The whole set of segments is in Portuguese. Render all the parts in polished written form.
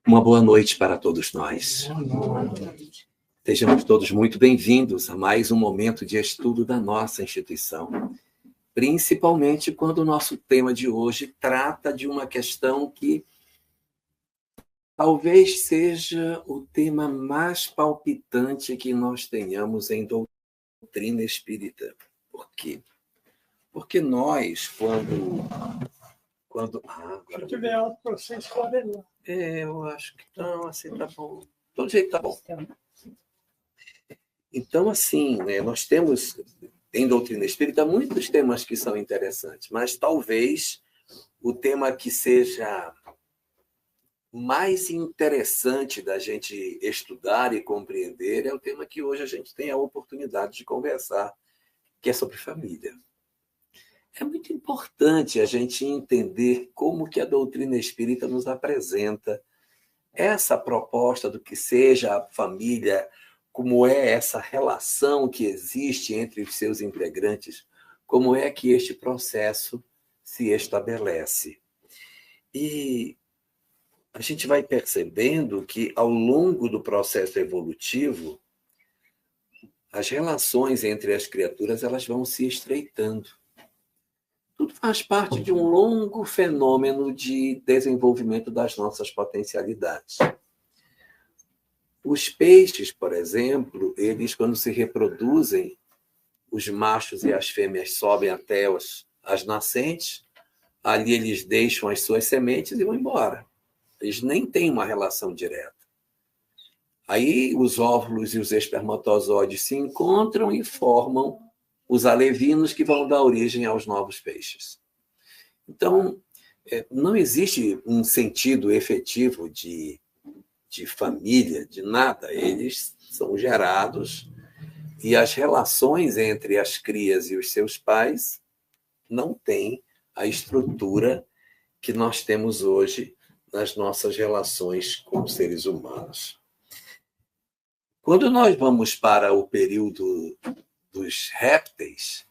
Uma boa noite para todos nós. Sejamos todos muito bem-vindos a mais um momento de estudo da nossa instituição, principalmente quando o nosso tema de hoje trata de uma questão que talvez seja o tema mais palpitante que nós tenhamos em doutrina espírita. Por quê? Porque nós, agora... Se tiver algo para você esclarecer. Eu acho que não, assim tá bom. De todo jeito tá bom. Então, assim, né, nós temos em doutrina espírita muitos temas que são interessantes, mas talvez o tema que seja mais interessante da gente estudar e compreender é o tema que hoje a gente tem a oportunidade de conversar, que é sobre família. É muito importante a gente entender como que a doutrina espírita nos apresenta essa proposta do que seja a família, como é essa relação que existe entre os seus integrantes, como é que este processo se estabelece. E a gente vai percebendo que, ao longo do processo evolutivo, as relações entre as criaturas elas vão se estreitando. Tudo faz parte de um longo fenômeno de desenvolvimento das nossas potencialidades. Os peixes, por exemplo, eles, quando se reproduzem, os machos e as fêmeas sobem até as nascentes, ali eles deixam as suas sementes e vão embora. Eles nem têm uma relação direta. Aí os óvulos e os espermatozoides se encontram e formam os alevinos que vão dar origem aos novos peixes. Então, não existe um sentido efetivo de família, de nada. Eles são gerados e as relações entre as crias e os seus pais não têm a estrutura que nós temos hoje nas nossas relações com seres humanos. Quando nós vamos para o período dos répteis,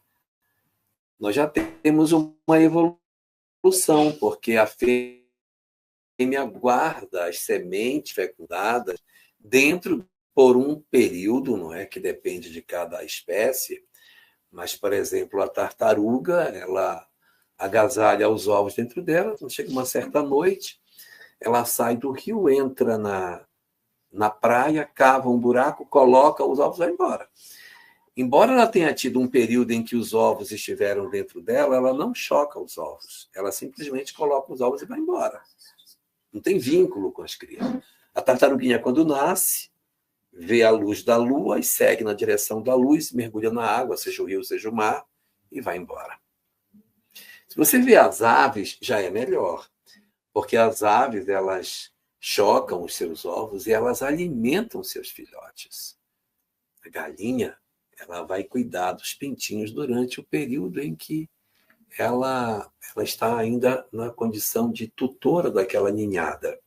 nós já temos uma evolução, porque a fêmea guarda as sementes fecundadas dentro por um período, não é, que depende de cada espécie, mas, por exemplo, a tartaruga, ela agasalha os ovos dentro dela, quando chega uma certa noite, ela sai do rio, entra na praia, cava um buraco, coloca os ovos e vai embora. Embora ela tenha tido um período em que os ovos estiveram dentro dela, ela não choca os ovos. Ela simplesmente coloca os ovos e vai embora. Não tem vínculo com as crias. A tartaruguinha, quando nasce, vê a luz da lua e segue na direção da luz, mergulha na água, seja o rio, seja o mar, e vai embora. Se você vê as aves, já é melhor. Porque as aves, elas chocam os seus ovos e elas alimentam seus filhotes. A galinha, ela vai cuidar dos pintinhos durante o período em que ela está ainda na condição de tutora daquela ninhada.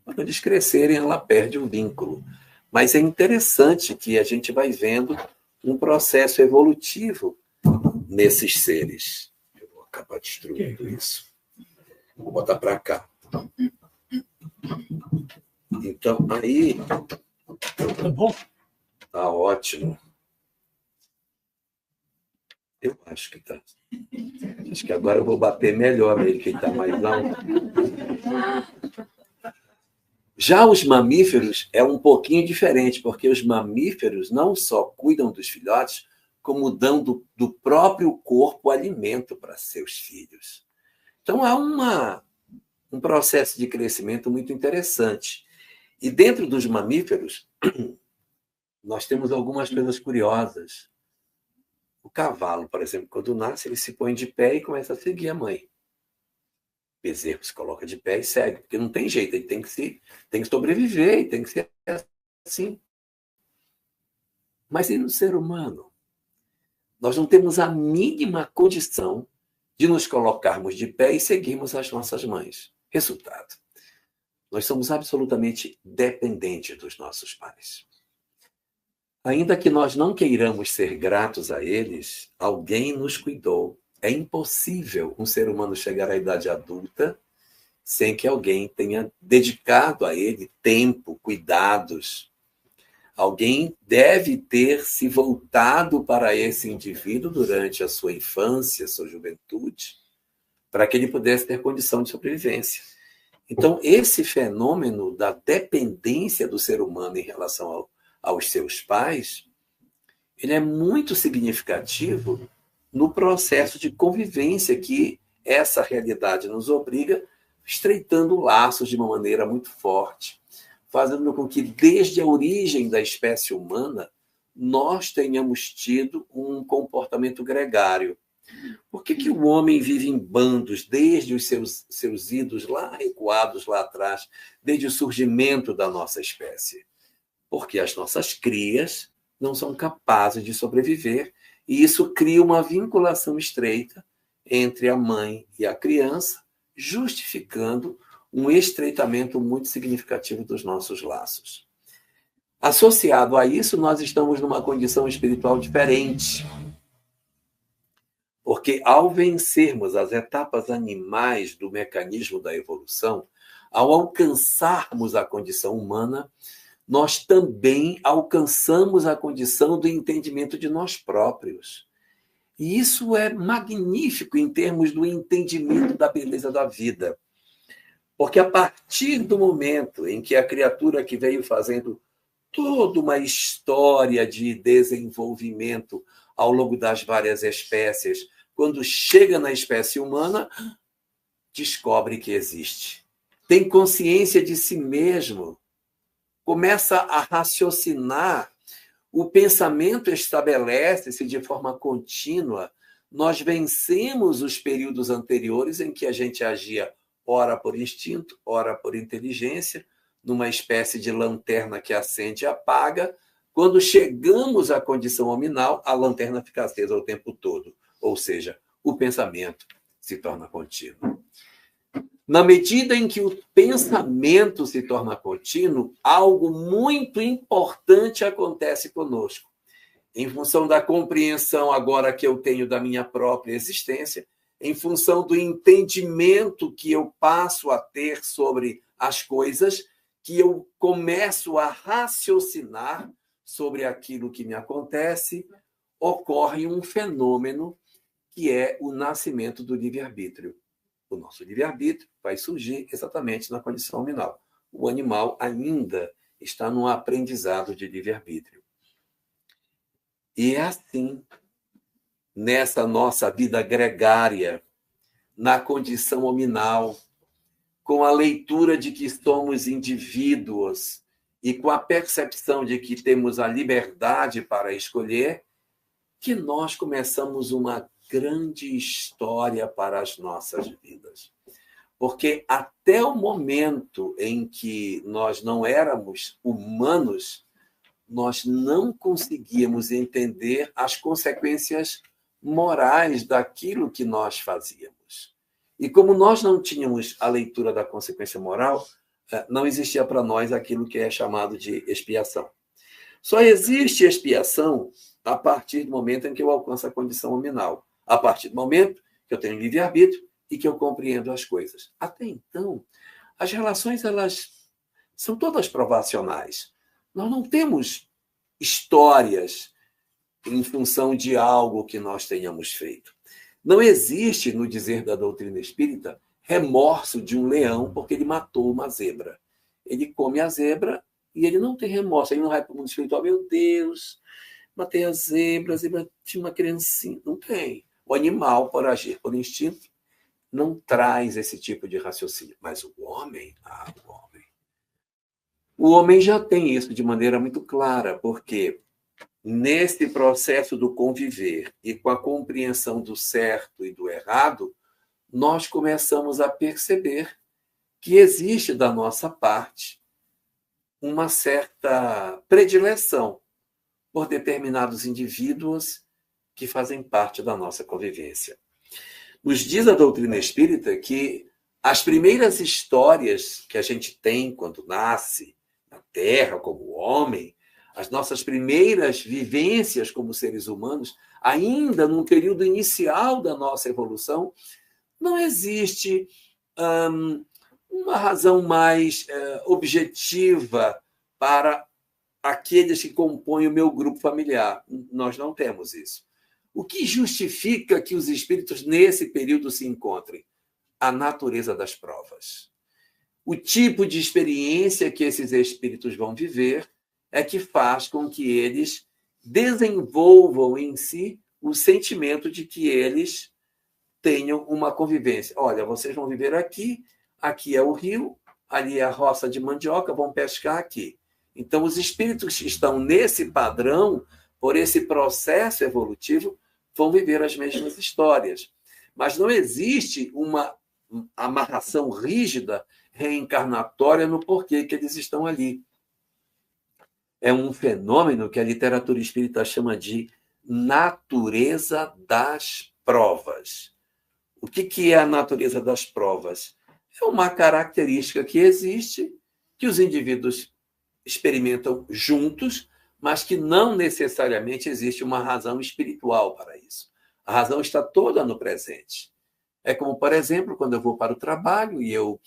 Quando eles crescerem, ela perde o vínculo. Mas é interessante que a gente vai vendo um processo evolutivo nesses seres. Eu vou acabar destruindo isso. Vou botar para cá. Então, aí... Tá bom? Tá ótimo. Eu acho que tá. Acho que agora eu vou bater melhor nele, que ele está mais alto. Já os mamíferos é um pouquinho diferente, porque os mamíferos não só cuidam dos filhotes, como dão do próprio corpo alimento para seus filhos. Então, há um processo de crescimento muito interessante. E dentro dos mamíferos, nós temos algumas coisas curiosas. O cavalo, por exemplo, quando nasce, ele se põe de pé e começa a seguir a mãe. O bezerro se coloca de pé e segue, porque não tem jeito, ele tem que sobreviver, e tem que ser assim. Mas e no ser humano? Nós não temos a mínima condição de nos colocarmos de pé e seguirmos as nossas mães. Resultado: nós somos absolutamente dependentes dos nossos pais. Ainda que nós não queiramos ser gratos a eles, alguém nos cuidou. É impossível um ser humano chegar à idade adulta sem que alguém tenha dedicado a ele tempo, cuidados. Alguém deve ter se voltado para esse indivíduo durante a sua infância, sua juventude, para que ele pudesse ter condição de sobrevivência. Então, esse fenômeno da dependência do ser humano em relação aos seus pais, ele é muito significativo no processo de convivência que essa realidade nos obriga, estreitando laços de uma maneira muito forte, fazendo com que, desde a origem da espécie humana, nós tenhamos tido um comportamento gregário. Por que o homem vive em bandos desde os seus idos lá recuados lá atrás, desde o surgimento da nossa espécie? Porque as nossas crias não são capazes de sobreviver, e isso cria uma vinculação estreita entre a mãe e a criança, justificando um estreitamento muito significativo dos nossos laços. Associado a isso, nós estamos numa condição espiritual diferente. Porque ao vencermos as etapas animais do mecanismo da evolução, ao alcançarmos a condição humana, nós também alcançamos a condição do entendimento de nós próprios. E isso é magnífico em termos do entendimento da beleza da vida. Porque a partir do momento em que a criatura que veio fazendo toda uma história de desenvolvimento ao longo das várias espécies, quando chega na espécie humana, descobre que existe. Tem consciência de si mesmo, começa a raciocinar, o pensamento estabelece-se de forma contínua. Nós vencemos os períodos anteriores em que a gente agia ora por instinto, ora por inteligência, numa espécie de lanterna que acende e apaga. Quando chegamos à condição hominal, a lanterna fica acesa o tempo todo. Ou seja, o pensamento se torna contínuo. Na medida em que o pensamento se torna contínuo, algo muito importante acontece conosco. Em função da compreensão agora que eu tenho da minha própria existência, em função do entendimento que eu passo a ter sobre as coisas, que eu começo a raciocinar sobre aquilo que me acontece, ocorre um fenômeno que é o nascimento do livre-arbítrio. O nosso livre-arbítrio vai surgir exatamente na condição nominal. O animal ainda está num aprendizado de livre-arbítrio. E é assim, nessa nossa vida gregária, na condição hominal, com a leitura de que somos indivíduos e com a percepção de que temos a liberdade para escolher, que nós começamos uma grande história para as nossas vidas. Porque até o momento em que nós não éramos humanos, nós não conseguíamos entender as consequências morais daquilo que nós fazíamos. E como nós não tínhamos a leitura da consequência moral, não existia para nós aquilo que é chamado de expiação. Só existe expiação a partir do momento em que eu alcanço a condição nominal. A partir do momento que eu tenho livre-arbítrio e que eu compreendo as coisas. Até então, as relações elas são todas provacionais. Nós não temos histórias em função de algo que nós tenhamos feito. Não existe, no dizer da doutrina espírita, remorso de um leão porque ele matou uma zebra. Ele come a zebra e ele não tem remorso. Ele não vai para o mundo espiritual, meu Deus, matei a zebra tinha uma criancinha. Não tem. O animal, por agir por instinto, não traz esse tipo de raciocínio. Mas o homem, o homem já tem isso de maneira muito clara, porque nesse processo do conviver e com a compreensão do certo e do errado, nós começamos a perceber que existe da nossa parte uma certa predileção por determinados indivíduos que fazem parte da nossa convivência. Nos diz a doutrina espírita que as primeiras histórias que a gente tem quando nasce na Terra como homem, as nossas primeiras vivências como seres humanos, ainda num período inicial da nossa evolução, não existe uma razão mais objetiva para aqueles que compõem o meu grupo familiar. Nós não temos isso. O que justifica que os espíritos, nesse período, se encontrem? A natureza das provas. O tipo de experiência que esses espíritos vão viver é que faz com que eles desenvolvam em si o sentimento de que eles tenham uma convivência. Olha, vocês vão viver aqui, aqui é o rio, ali é a roça de mandioca, vão pescar aqui. Então, os espíritos que estão nesse padrão, por esse processo evolutivo, vão viver as mesmas histórias. Mas não existe uma amarração rígida, reencarnatória, no porquê que eles estão ali. É um fenômeno que a literatura espírita chama de natureza das provas. O que é a natureza das provas? É uma característica que existe, que os indivíduos experimentam juntos, mas que não necessariamente existe uma razão espiritual para isso. A razão está toda no presente. É como, por exemplo, quando eu vou para o trabalho e eu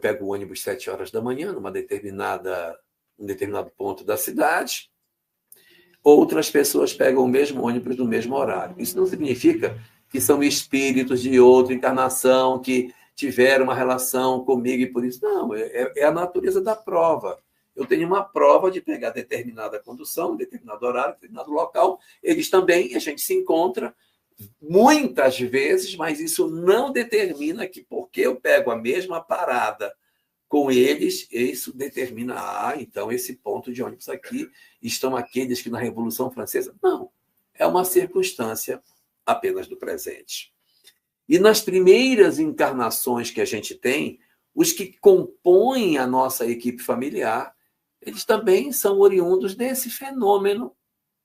pego o ônibus 7 horas da manhã, num determinado ponto da cidade, outras pessoas pegam o mesmo ônibus no mesmo horário. Isso não significa que são espíritos de outra encarnação que tiveram uma relação comigo e por isso. Não, é a natureza da prova. Eu tenho uma prova de pegar determinada condução, determinado horário, determinado local. Eles também, a gente se encontra muitas vezes, mas isso não determina que porque eu pego a mesma parada com eles, isso determina, então esse ponto de ônibus aqui estão aqueles que na Revolução Francesa. Não, é uma circunstância apenas do presente. E nas primeiras encarnações que a gente tem, os que compõem a nossa equipe familiar, eles também são oriundos desse fenômeno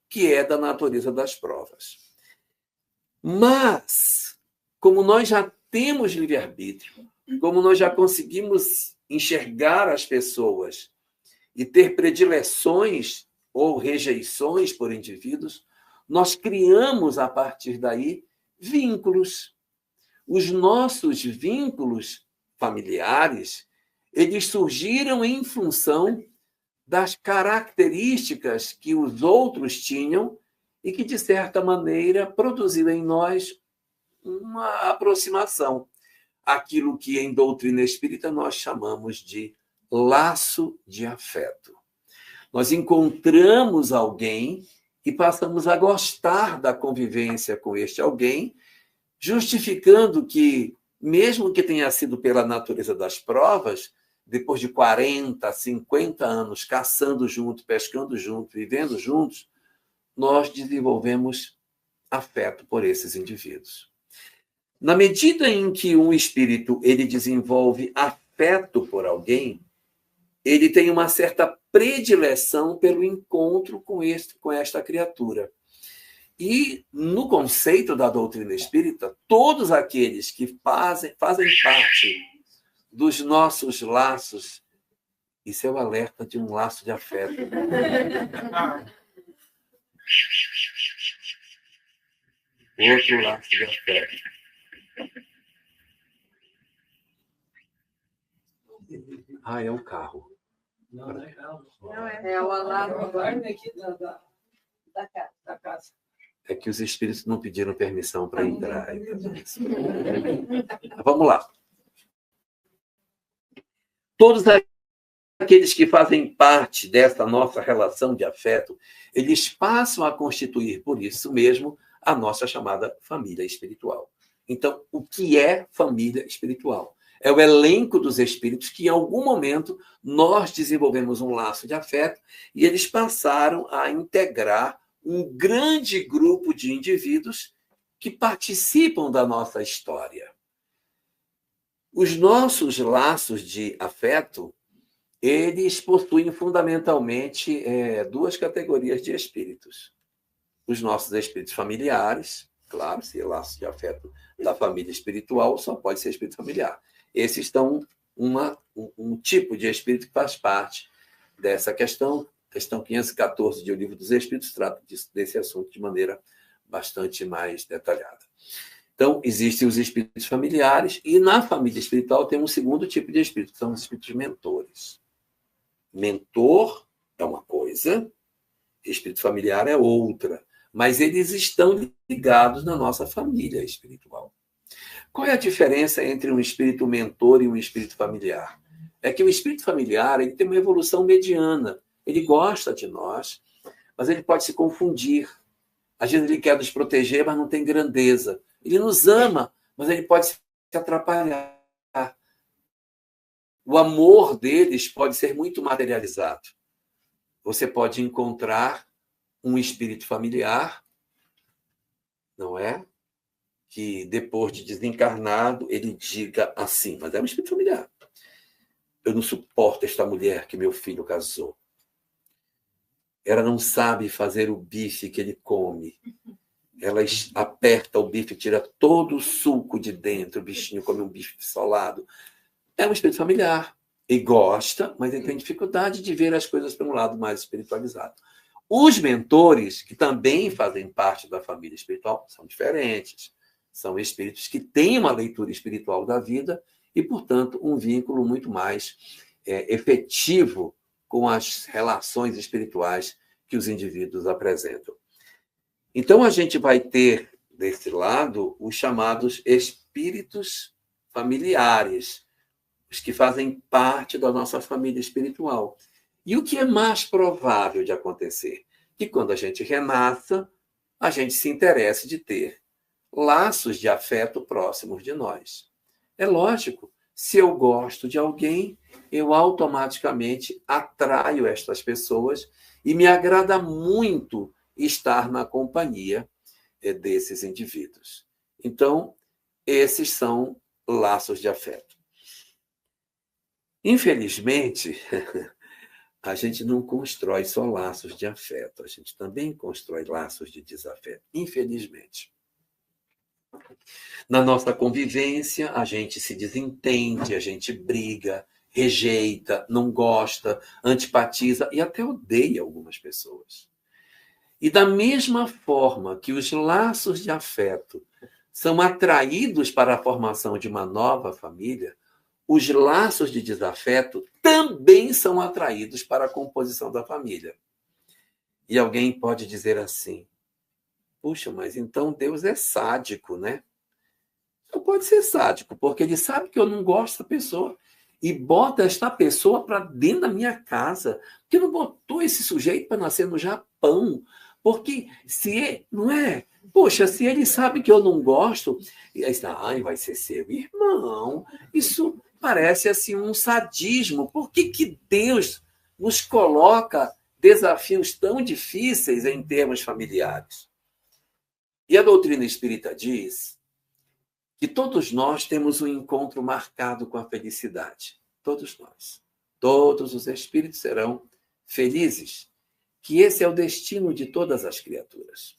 que é da natureza das provas. Mas, como nós já temos livre-arbítrio, como nós já conseguimos enxergar as pessoas e ter predileções ou rejeições por indivíduos, nós criamos, a partir daí, vínculos. Os nossos vínculos familiares, eles surgiram em função das características que os outros tinham e que, de certa maneira, produziu em nós uma aproximação. Aquilo que em doutrina espírita nós chamamos de laço de afeto. Nós encontramos alguém e passamos a gostar da convivência com este alguém, justificando que, mesmo que tenha sido pela natureza das provas, depois de 40, 50 anos caçando junto, pescando junto, vivendo juntos, nós desenvolvemos afeto por esses indivíduos. Na medida em que um espírito ele desenvolve afeto por alguém, ele tem uma certa predileção pelo encontro com esta criatura. E, no conceito da doutrina espírita, todos aqueles que fazem parte dos nossos laços, isso é o alerta de um laço de afeto. Outro laço de afeto. É o carro. Não é carro. É o alarme aqui da casa. É que os espíritos não pediram permissão para entrar. Vamos lá. Todos aqueles que fazem parte dessa nossa relação de afeto, eles passam a constituir, por isso mesmo, a nossa chamada família espiritual. Então, o que é família espiritual? É o elenco dos espíritos que, em algum momento, nós desenvolvemos um laço de afeto e eles passaram a integrar um grande grupo de indivíduos que participam da nossa história. Os nossos laços de afeto, eles possuem fundamentalmente duas categorias de espíritos. Os nossos espíritos familiares, claro, se é laço de afeto da família espiritual, só pode ser espírito familiar. Esses são um tipo de espírito que faz parte dessa questão. Questão 514 de O Livro dos Espíritos trata desse assunto de maneira bastante mais detalhada. Então, existem os espíritos familiares, e na família espiritual tem um segundo tipo de espírito, que são os espíritos mentores. Mentor é uma coisa, espírito familiar é outra, mas eles estão ligados na nossa família espiritual. Qual é a diferença entre um espírito mentor e um espírito familiar? É que o espírito familiar ele tem uma evolução mediana. Ele gosta de nós, mas ele pode se confundir. Às vezes ele quer nos proteger, mas não tem grandeza. Ele nos ama, mas ele pode se atrapalhar. O amor deles pode ser muito materializado. Você pode encontrar um espírito familiar, não é? Que depois de desencarnado, ele diga assim, mas é um espírito familiar. Eu não suporto esta mulher que meu filho casou. Ela não sabe fazer o bife que ele come. Ela aperta o bife, tira todo o suco de dentro, o bichinho come um bife solado. É um espírito familiar. E gosta, mas ele tem dificuldade de ver as coisas por um lado mais espiritualizado. Os mentores, que também fazem parte da família espiritual, são diferentes. São espíritos que têm uma leitura espiritual da vida e, portanto, um vínculo muito mais efetivo com as relações espirituais que os indivíduos apresentam. Então, a gente vai ter, desse lado, os chamados espíritos familiares, os que fazem parte da nossa família espiritual. E o que é mais provável de acontecer? Que quando a gente renasça, a gente se interesse de ter laços de afeto próximos de nós. É lógico, se eu gosto de alguém, eu automaticamente atraio estas pessoas e me agrada muito estar na companhia desses indivíduos. Então, esses são laços de afeto. Infelizmente, a gente não constrói só laços de afeto, a gente também constrói laços de desafeto, infelizmente. Na nossa convivência, a gente se desentende, a gente briga, rejeita, não gosta, antipatiza e até odeia algumas pessoas. E da mesma forma que os laços de afeto são atraídos para a formação de uma nova família, os laços de desafeto também são atraídos para a composição da família. E alguém pode dizer assim, puxa, mas então Deus é sádico, né? Não pode ser sádico, porque ele sabe que eu não gosto da pessoa e bota esta pessoa para dentro da minha casa. Porque não botou esse sujeito para nascer no Japão. Porque se não é, poxa, se ele sabe que eu não gosto, vai ser seu irmão. Isso parece assim um sadismo. Por que Deus nos coloca desafios tão difíceis em termos familiares? E a doutrina espírita diz que todos nós temos um encontro marcado com a felicidade. Todos nós. Todos os espíritos serão felizes. Que esse é o destino de todas as criaturas.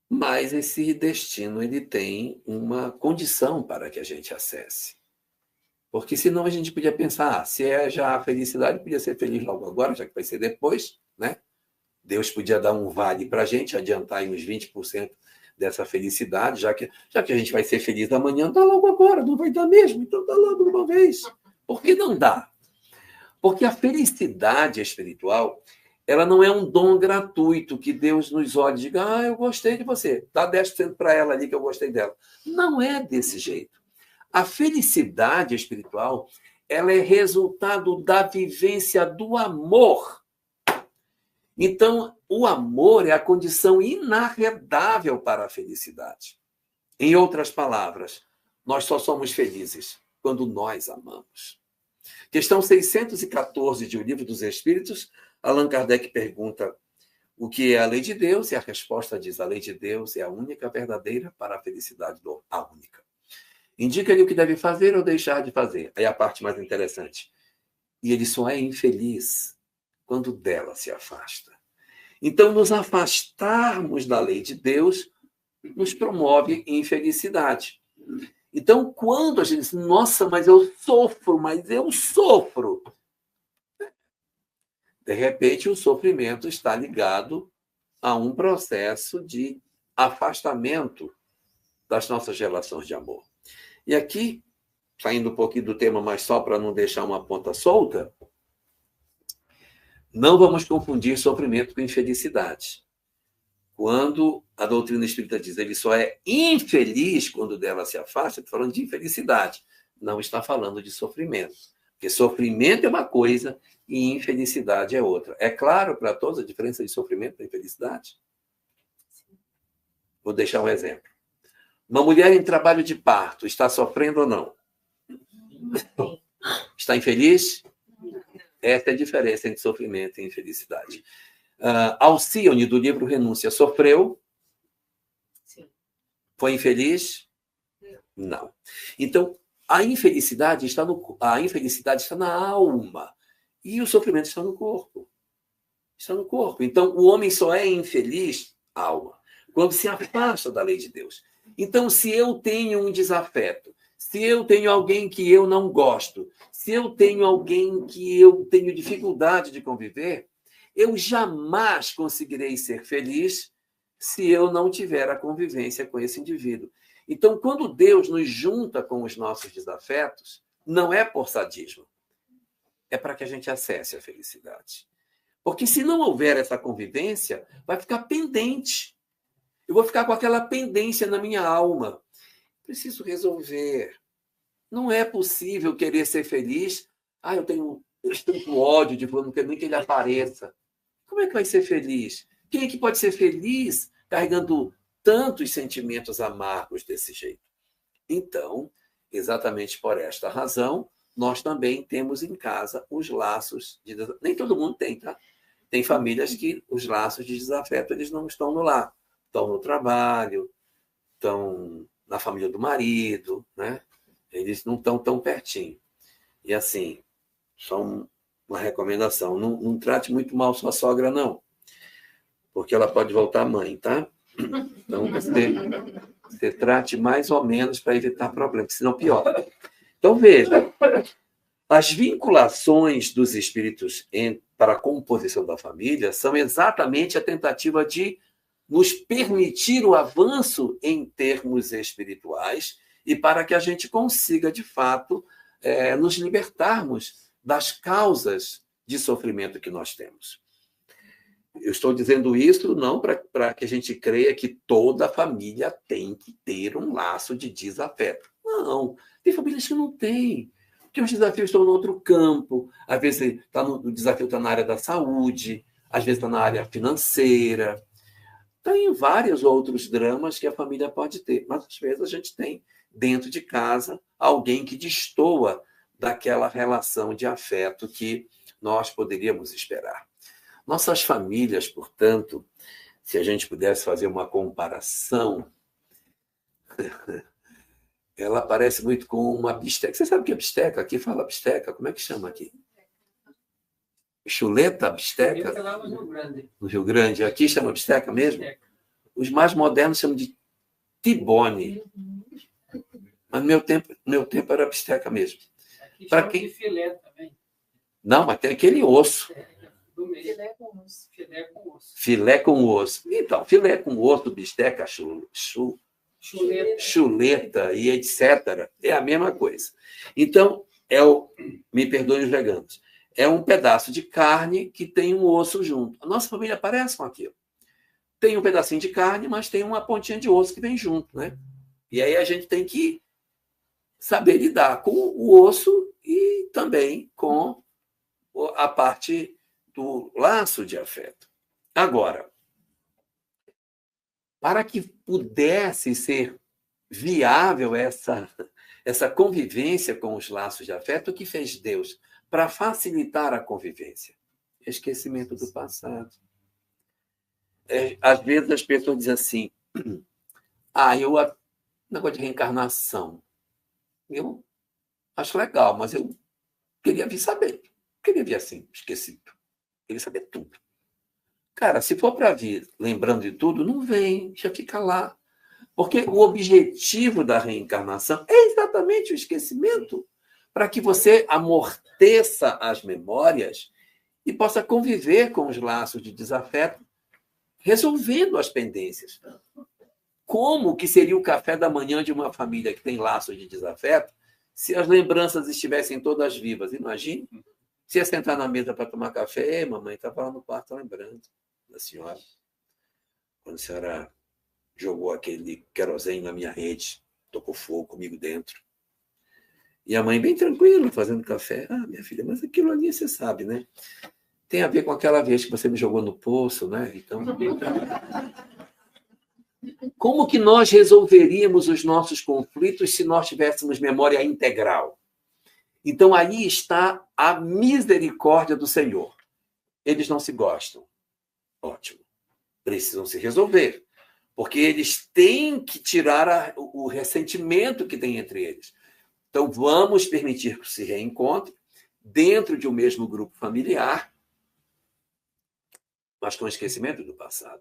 Mas esse destino ele tem uma condição para que a gente acesse. Porque senão a gente podia pensar, se é já a felicidade, podia ser feliz logo agora, já que vai ser depois, né? Deus podia dar um vale para a gente, adiantar aí uns 20% dessa felicidade, já que a gente vai ser feliz amanhã, dá logo agora, não vai dar mesmo, então dá logo de uma vez. Por que não dá? Porque a felicidade espiritual, ela não é um dom gratuito que Deus nos olha e diga, eu gostei de você, dá 10% para ela ali que eu gostei dela. Não é desse jeito. A felicidade espiritual, ela é resultado da vivência do amor. Então, o amor é a condição inarredável para a felicidade. Em outras palavras, nós só somos felizes quando nós amamos. Questão 614 de O Livro dos Espíritos, Allan Kardec pergunta o que é a lei de Deus, e a resposta diz, a lei de Deus é a única verdadeira para a felicidade, a única. Indica-lhe o que deve fazer ou deixar de fazer. Aí a parte mais interessante. E ele só é infeliz quando dela se afasta. Então, nos afastarmos da lei de Deus nos promove infelicidade. Então, quando a gente diz, nossa, mas eu sofro, de repente, o sofrimento está ligado a um processo de afastamento das nossas relações de amor. E aqui, saindo um pouquinho do tema, mas só para não deixar uma ponta solta, não vamos confundir sofrimento com infelicidade. Quando a doutrina espírita diz ele só é infeliz quando dela se afasta, está falando de infelicidade, não está falando de sofrimento. Porque sofrimento é uma coisa e infelicidade é outra. É claro para todos a diferença de sofrimento e infelicidade? Vou deixar um exemplo. Uma mulher em trabalho de parto está sofrendo ou não? Está infeliz? Essa é a diferença entre sofrimento e infelicidade. Alcione, do livro Renúncia, sofreu? Sim. Foi infeliz? Não. Então, a infelicidade está na alma e o sofrimento está no corpo. Está no corpo. Então, o homem só é infeliz, alma, quando se afasta da lei de Deus. Então, se eu tenho um desafeto, se eu tenho alguém que eu não gosto, se eu tenho alguém que eu tenho dificuldade de conviver, eu jamais conseguirei ser feliz se eu não tiver a convivência com esse indivíduo. Então, quando Deus nos junta com os nossos desafetos, não é por sadismo, é para que a gente acesse a felicidade. Porque se não houver essa convivência, vai ficar pendente. Eu vou ficar com aquela pendência na minha alma. Preciso resolver. Não é possível querer ser feliz. Eu tenho ódio de fulano, não quero nem que ele apareça. Como é que vai ser feliz? Quem é que pode ser feliz carregando tantos sentimentos amargos desse jeito? Então, exatamente por esta razão, nós também temos em casa os laços de... Nem todo mundo tem, tá? Tem famílias que os laços de desafeto eles não estão no lar. Estão no trabalho, estão na família do marido, né? Eles não estão tão pertinho. E assim, só uma recomendação, não trate muito mal sua sogra, não. Porque ela pode voltar mãe, tá? Então, você trate mais ou menos para evitar problemas, senão piora. Então, veja, as vinculações dos espíritos para a composição da família são exatamente a tentativa de nos permitir o avanço em termos espirituais e para que a gente consiga, de fato, nos libertarmos das causas de sofrimento que nós temos. Eu estou dizendo isso não para que a gente creia que toda família tem que ter um laço de desafeto. Não, tem famílias que não têm, porque os desafios estão no outro campo. Às vezes o desafio está na área da saúde, às vezes está na área financeira. Tem vários outros dramas que a família pode ter, mas às vezes a gente tem dentro de casa alguém que destoa daquela relação de afeto que nós poderíamos esperar. Nossas famílias, portanto, se a gente pudesse fazer uma comparação, ela parece muito com uma bisteca. Você sabe o que é bisteca? Aqui fala bisteca. Como é que chama aqui? Chuleta, bisteca? Lá no Rio Grande. No Rio Grande. Aqui chama bisteca mesmo? Os mais modernos chamam de tibone. Mas no meu tempo era bisteca mesmo. Aqui chama de filé também. Não, mas tem aquele osso. Do meio. Filé com osso. Filé com osso. Filé com osso. Então, filé com osso, bisteca, chuleta e etc. É a mesma coisa. Então, me perdoem os veganos, é um pedaço de carne que tem um osso junto. A nossa família parece com aquilo. Tem um pedacinho de carne, mas tem uma pontinha de osso que vem junto, né? E aí a gente tem que saber lidar com o osso e também com a parte do laço de afeto. Agora, para que pudesse ser viável essa convivência com os laços de afeto, o que fez Deus para facilitar a convivência? Esquecimento do passado. Às vezes as pessoas dizem assim, negócio de reencarnação, eu acho legal, mas eu queria vir saber. Queria vir assim, esquecido. Queria saber tudo. Cara, se for para vir lembrando de tudo, não vem, já fica lá. Porque o objetivo da reencarnação é exatamente o esquecimento, para que você amorteça as memórias e possa conviver com os laços de desafeto, resolvendo as pendências. como que seria o café da manhã de uma família que tem laços de desafeto se as lembranças estivessem todas vivas? Imagine. Se ia sentar na mesa para tomar café, mamãe estava lá no quarto lembrando da senhora. Quando a senhora jogou aquele querosene na minha rede, tocou fogo comigo dentro. E a mãe bem tranquila, fazendo café. Ah, minha filha, mas aquilo ali você sabe, né? Tem a ver com aquela vez que você me jogou no poço, né? Então, como que nós resolveríamos os nossos conflitos se nós tivéssemos memória integral? Então, aí está a misericórdia do Senhor. Eles não se gostam. Ótimo. Precisam se resolver. Porque eles têm que tirar o ressentimento que tem entre eles. Então, vamos permitir que se reencontrem dentro de um mesmo grupo familiar, mas com esquecimento do passado,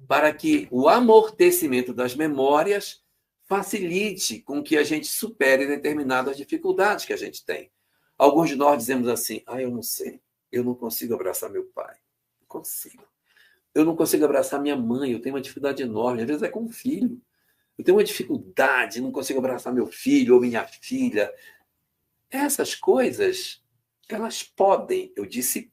para que o amortecimento das memórias facilite com que a gente supere determinadas dificuldades que a gente tem. Alguns de nós dizemos assim, eu não sei, eu não consigo abraçar meu pai. Não consigo. Eu não consigo abraçar minha mãe, eu tenho uma dificuldade enorme, às vezes é com o filho. Eu tenho uma dificuldade, não consigo abraçar meu filho ou minha filha. Essas coisas, elas podem, eu disse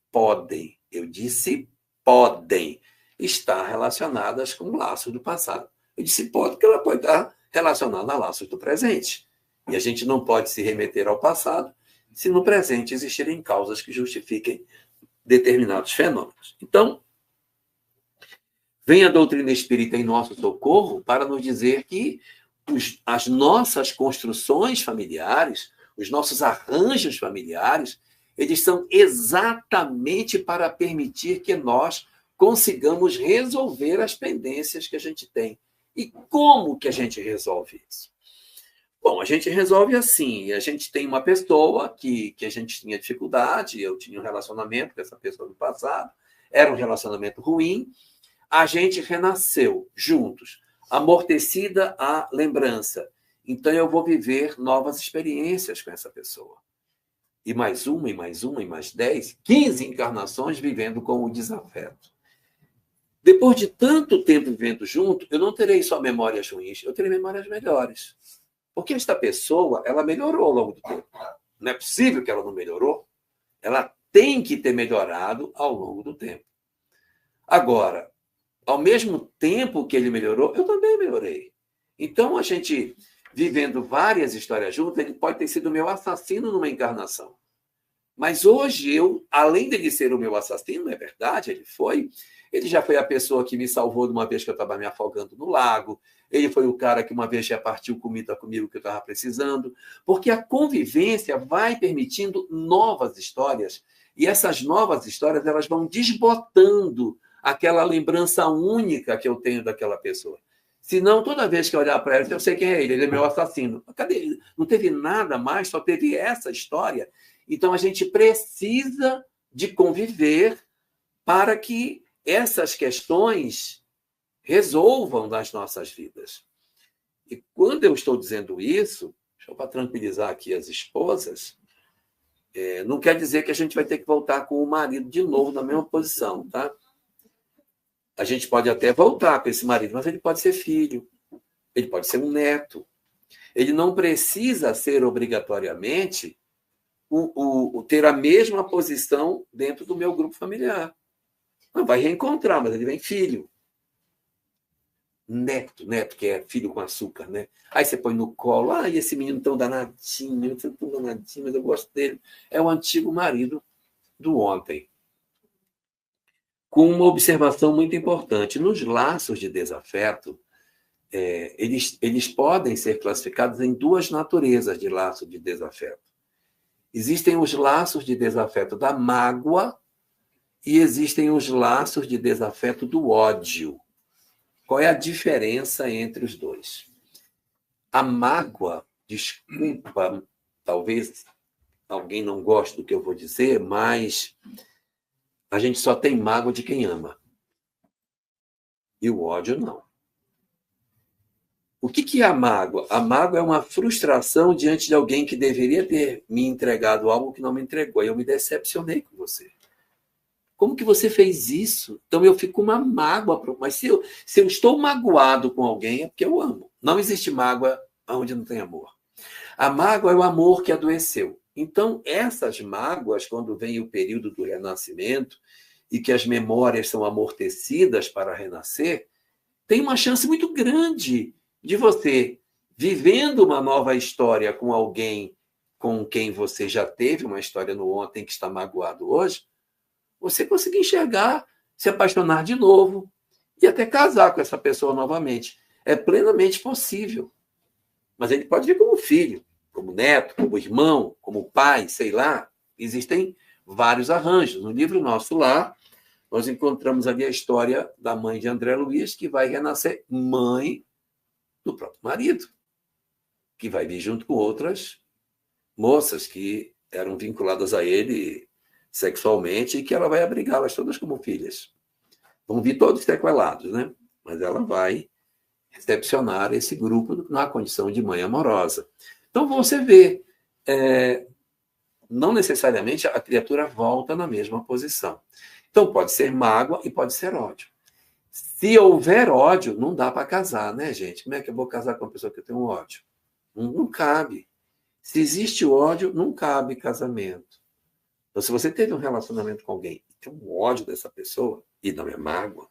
podem estar relacionadas com laços do passado. Eu disse pode, porque ela pode estar relacionada a laços do presente. E a gente não pode se remeter ao passado se no presente existirem causas que justifiquem determinados fenômenos. Então, vem a doutrina espírita em nosso socorro para nos dizer que as nossas construções familiares, os nossos arranjos familiares, eles são exatamente para permitir que nós consigamos resolver as pendências que a gente tem. E como que a gente resolve isso? Bom, a gente resolve assim, a gente tem uma pessoa que a gente tinha dificuldade, eu tinha um relacionamento com essa pessoa no passado, era um relacionamento ruim, a gente renasceu juntos, amortecida a lembrança. Então, eu vou viver novas experiências com essa pessoa. E mais uma, e mais uma, e mais 10, 15 encarnações vivendo com o desafeto. Depois de tanto tempo vivendo junto, eu não terei só memórias ruins, eu terei memórias melhores. Porque esta pessoa, ela melhorou ao longo do tempo. Não é possível que ela não melhorou. Ela tem que ter melhorado ao longo do tempo. Agora, ao mesmo tempo que ele melhorou, eu também melhorei. Então, a gente, vivendo várias histórias juntas, ele pode ter sido meu assassino numa encarnação. Mas hoje, além dele ser o meu assassino, é verdade, ele já foi a pessoa que me salvou de uma vez que eu estava me afogando no lago, ele foi o cara que uma vez já partiu comida comigo que eu estava precisando, porque a convivência vai permitindo novas histórias, e essas novas histórias elas vão desbotando aquela lembrança única que eu tenho daquela pessoa. Senão, toda vez que eu olhar para ela, eu sei quem é ele é meu assassino. Cadê ele? Não teve nada mais, só teve essa história. Então, a gente precisa de conviver para que essas questões resolvam nas nossas vidas. E quando eu estou dizendo isso, só para tranquilizar aqui as esposas, não quer dizer que a gente vai ter que voltar com o marido de novo na mesma posição, tá? A gente pode até voltar com esse marido, mas ele pode ser filho, ele pode ser um neto. Ele não precisa ser obrigatoriamente ter a mesma posição dentro do meu grupo familiar. Não vai reencontrar, mas ele vem filho. Neto, que é filho com açúcar, né? Aí você põe no colo, esse menino tão danadinho, mas eu gosto dele. É o antigo marido do ontem. Com uma observação muito importante. Nos laços de desafeto, eles podem ser classificados em duas naturezas de laço de desafeto. Existem os laços de desafeto da mágoa e existem os laços de desafeto do ódio. Qual é a diferença entre os dois? A mágoa, desculpa, talvez alguém não goste do que eu vou dizer, mas a gente só tem mágoa de quem ama. E o ódio não. O que é a mágoa? A mágoa é uma frustração diante de alguém que deveria ter me entregado algo que não me entregou. E eu me decepcionei com você. Como que você fez isso? Então eu fico com uma mágoa. Mas se eu estou magoado com alguém, é porque eu amo. Não existe mágoa onde não tem amor. A mágoa é o amor que adoeceu. Então, essas mágoas, quando vem o período do renascimento e que as memórias são amortecidas para renascer, tem uma chance muito grande de você, vivendo uma nova história com alguém com quem você já teve uma história no ontem que está magoado hoje, você conseguir enxergar, se apaixonar de novo e até casar com essa pessoa novamente. É plenamente possível. Mas ele pode vir como filho, como neto, como irmão, como pai, sei lá. Existem vários arranjos. No livro Nosso Lar, nós encontramos ali a história da mãe de André Luiz, que vai renascer mãe do próprio marido, que vai vir junto com outras moças que eram vinculadas a ele sexualmente e que ela vai abrigá-las todas como filhas. Vão vir todos sequelados, né? Mas ela vai recepcionar esse grupo na condição de mãe amorosa. Então, você vê, não necessariamente a criatura volta na mesma posição. Então, pode ser mágoa e pode ser ódio. Se houver ódio, não dá para casar, né, gente? Como é que eu vou casar com uma pessoa que eu tenho ódio? Não cabe. Se existe ódio, não cabe casamento. Então, se você teve um relacionamento com alguém e tem um ódio dessa pessoa, e não é mágoa,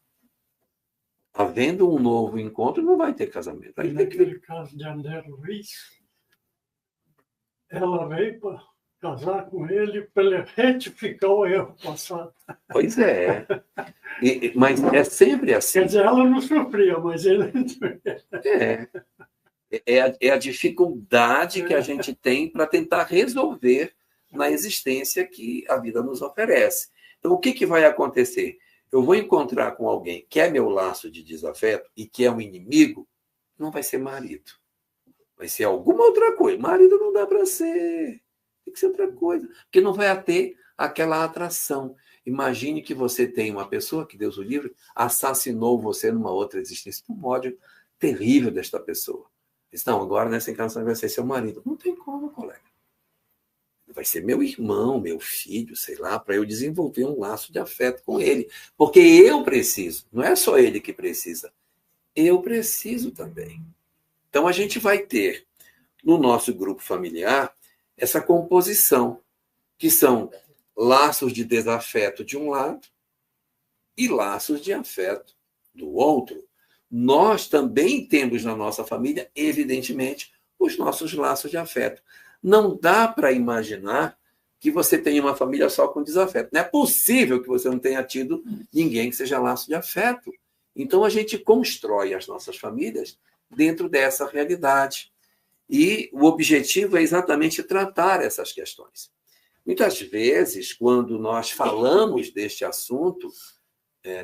havendo um novo encontro, não vai ter casamento. Aí naquele caso de André Luiz, ela veio para casar com ele para ele retificar o erro passado. Pois é. Mas é sempre assim. Quer dizer, ela não sofria, mas ele... É a dificuldade que a gente tem para tentar resolver na existência que a vida nos oferece. Então, o que vai acontecer? Eu vou encontrar com alguém que é meu laço de desafeto e que é um inimigo, não vai ser marido. Vai ser alguma outra coisa. Marido não dá para ser. Tem que ser outra coisa. Porque não vai ter aquela atração. Imagine que você tem uma pessoa, que Deus o livre, assassinou você numa outra existência. Um ódio terrível desta pessoa. Não, agora nessa encarnação vai ser seu marido. Não tem como, colega. Vai ser meu irmão, meu filho, sei lá, para eu desenvolver um laço de afeto com ele. Porque eu preciso. Não é só ele que precisa. Eu preciso também. Então, a gente vai ter, no nosso grupo familiar, essa composição, que são laços de desafeto de um lado e laços de afeto do outro. Nós também temos na nossa família, evidentemente, os nossos laços de afeto. Não dá para imaginar que você tenha uma família só com desafeto. Não é possível que você não tenha tido ninguém que seja laço de afeto. Então, a gente constrói as nossas famílias dentro dessa realidade. E o objetivo é exatamente tratar essas questões. Muitas vezes, quando nós falamos deste assunto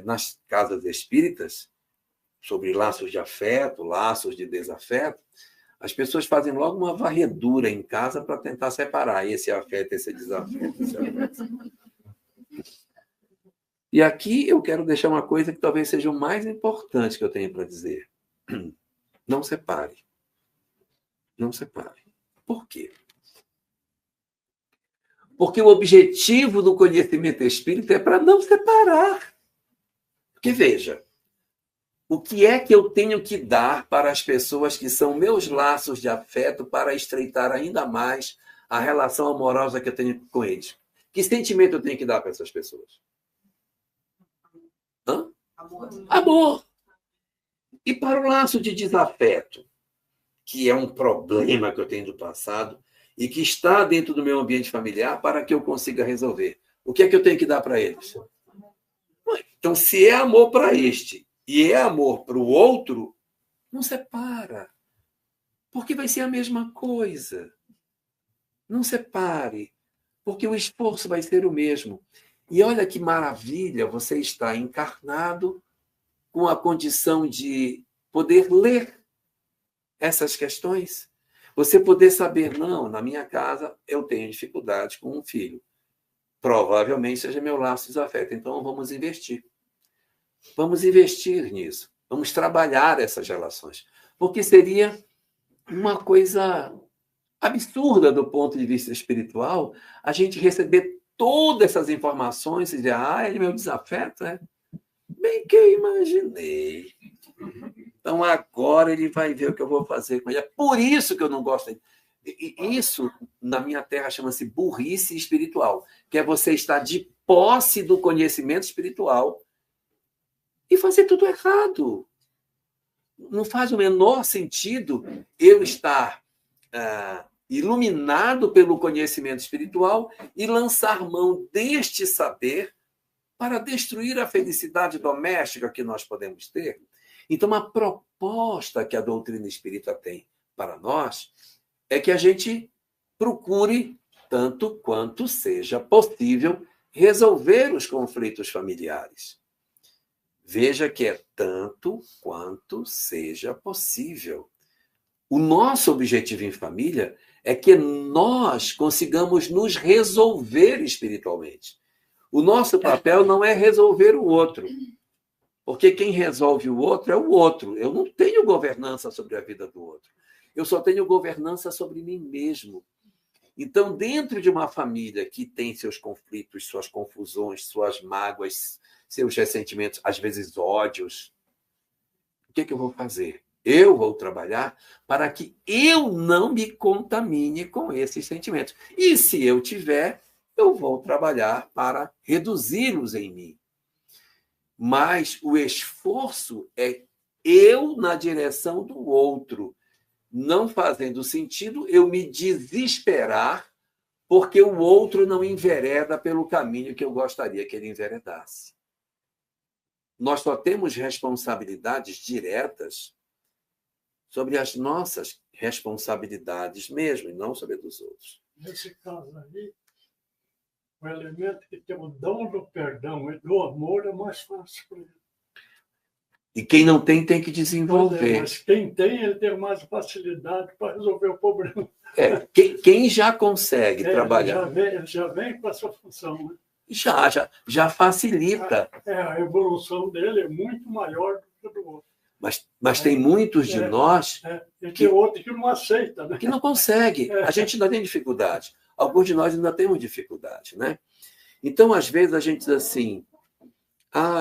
nas casas espíritas, sobre laços de afeto, laços de desafeto, as pessoas fazem logo uma varredura em casa para tentar separar esse afeto, esse desafeto. Esse afeto. E aqui eu quero deixar uma coisa que talvez seja o mais importante que eu tenho para dizer. Não separe. Não separe. Por quê? Porque o objetivo do conhecimento espírita é para não separar. Porque, veja, o que é que eu tenho que dar para as pessoas que são meus laços de afeto para estreitar ainda mais a relação amorosa que eu tenho com eles? Que sentimento eu tenho que dar para essas pessoas? Amor. E para o laço de desafeto, que é um problema que eu tenho do passado e que está dentro do meu ambiente familiar para que eu consiga resolver, o que é que eu tenho que dar para eles? Então, se é amor para este e é amor para o outro, não separa. Porque vai ser a mesma coisa. Não separe, porque o esforço vai ser o mesmo. E olha que maravilha você está encarnado com a condição de poder ler essas questões. Você poder saber, não, na minha casa eu tenho dificuldade com um filho. Provavelmente seja meu laço de afeto. Então, vamos investir. Vamos investir nisso. Vamos trabalhar essas relações. Porque seria uma coisa absurda do ponto de vista espiritual a gente receber todas essas informações e dizer, ele é meu desafeto, é? Bem que eu imaginei. Então, agora ele vai ver o que eu vou fazer com ele. É por isso que eu não gosto dele. Isso, na minha terra, chama-se burrice espiritual, que é você estar de posse do conhecimento espiritual e fazer tudo errado. Não faz o menor sentido eu estar iluminado pelo conhecimento espiritual e lançar mão deste saber para destruir a felicidade doméstica que nós podemos ter. Então, a proposta que a doutrina espírita tem para nós é que a gente procure, tanto quanto seja possível, resolver os conflitos familiares. Veja que é tanto quanto seja possível. O nosso objetivo em família é que nós consigamos nos resolver espiritualmente. O nosso papel não é resolver o outro, porque quem resolve o outro é o outro. Eu não tenho governança sobre a vida do outro. Eu só tenho governança sobre mim mesmo. Então, dentro de uma família que tem seus conflitos, suas confusões, suas mágoas, seus ressentimentos, às vezes ódios, o que eu vou fazer? Eu vou trabalhar para que eu não me contamine com esses sentimentos. E se eu tiver, eu vou trabalhar para reduzi-los em mim. Mas o esforço é eu na direção do outro, não fazendo sentido eu me desesperar porque o outro não envereda pelo caminho que eu gostaria que ele enveredasse. Nós só temos responsabilidades diretas sobre as nossas responsabilidades mesmo, e não sobre a dos outros. Nesse caso aí, o elemento que tem o dom do perdão e do amor é mais fácil para ele. E quem não tem que desenvolver. Mas quem tem, ele tem mais facilidade para resolver o problema. Quem já consegue trabalhar. Ele já vem com essa função. Né? Já facilita. A evolução dele é muito maior do que a do outro. Mas tem muitos de nós. E tem outro que não aceita. Né? Que não consegue. A gente ainda tem dificuldade. Alguns de nós ainda temos dificuldade. Né? Então, às vezes, a gente diz assim.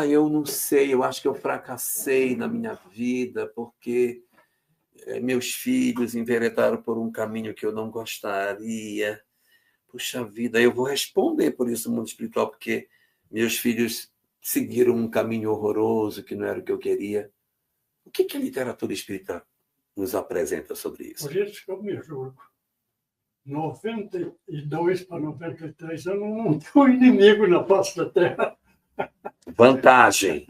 Eu não sei, eu acho que eu fracassei na minha vida porque meus filhos enveredaram por um caminho que eu não gostaria. Puxa vida, eu vou responder por isso no mundo espiritual, porque meus filhos seguiram um caminho horroroso que não era o que eu queria. O que a literatura espírita nos apresenta sobre isso? Por isso que eu me julgo. 92 para 93, eu não tenho inimigo na face da Terra. Vantagem.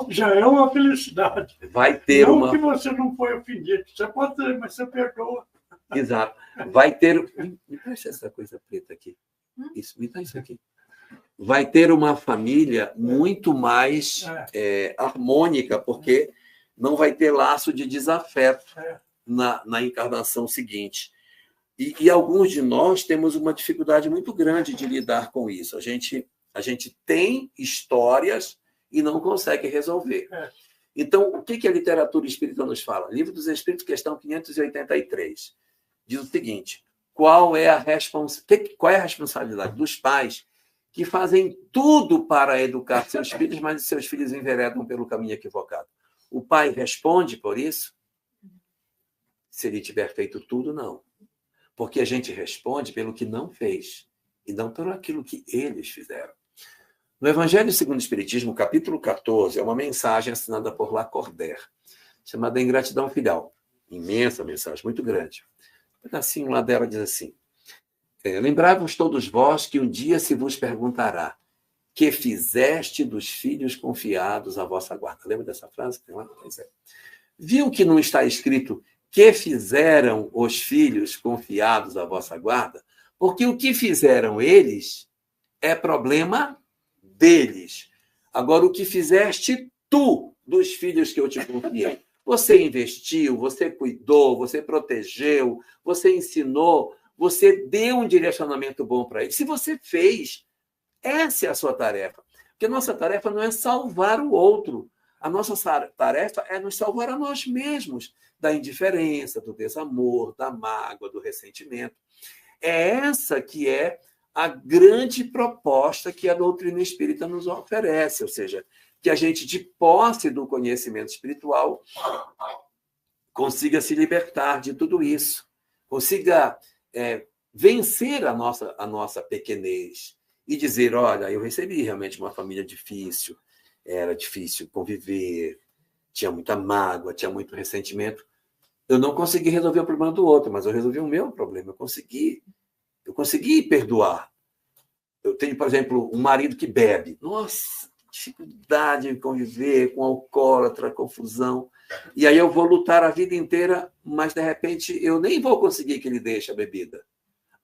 Já é uma felicidade. Vai ter não que você não foi ofendido. Você pode ter, mas você perdoa. Exato. Vai ter... Me presta essa coisa preta aqui. Isso, me dá isso aqui. Vai ter uma família muito mais harmônica, porque não vai ter laço de desafeto na encarnação seguinte. E alguns de nós temos uma dificuldade muito grande de lidar com isso. A gente tem histórias e não consegue resolver. Então, o que a literatura espírita nos fala? Livro dos Espíritos, questão 583. Diz o seguinte: qual é a responsabilidade dos pais que fazem tudo para educar seus filhos, mas seus filhos enveredam pelo caminho equivocado? O pai responde por isso? Se ele tiver feito tudo, não. Porque a gente responde pelo que não fez e não por aquilo que eles fizeram. No Evangelho segundo o Espiritismo, capítulo 14, é uma mensagem assinada por Lacordaire, chamada Ingratidão Filial. Imensa mensagem, muito grande. Um pedacinho lá dela diz assim: lembrai-vos todos vós que um dia se vos perguntará: que fizeste dos filhos confiados à vossa guarda? Lembra dessa frase que tem lá? Pois é. Viu que não está escrito que fizeram os filhos confiados à vossa guarda? Porque o que fizeram eles é problema deles. Agora, o que fizeste tu dos filhos que eu te confiei? Você investiu, você cuidou, você protegeu, você ensinou, você deu um direcionamento bom para eles. Se você fez, essa é a sua tarefa. Porque a nossa tarefa não é salvar o outro. A nossa tarefa é nos salvar a nós mesmos da indiferença, do desamor, da mágoa, do ressentimento. É essa que é a grande proposta que a doutrina espírita nos oferece, ou seja, que a gente, de posse do conhecimento espiritual, consiga se libertar de tudo isso, consiga vencer a nossa pequenez e dizer, olha, eu recebi realmente uma família difícil, era difícil conviver, tinha muita mágoa, tinha muito ressentimento. Eu não consegui resolver o problema do outro, mas eu resolvi o meu problema. Eu consegui perdoar. Eu tenho, por exemplo, um marido que bebe. Nossa, dificuldade de conviver com alcoólatra, confusão. E aí eu vou lutar a vida inteira, mas, de repente, eu nem vou conseguir que ele deixe a bebida.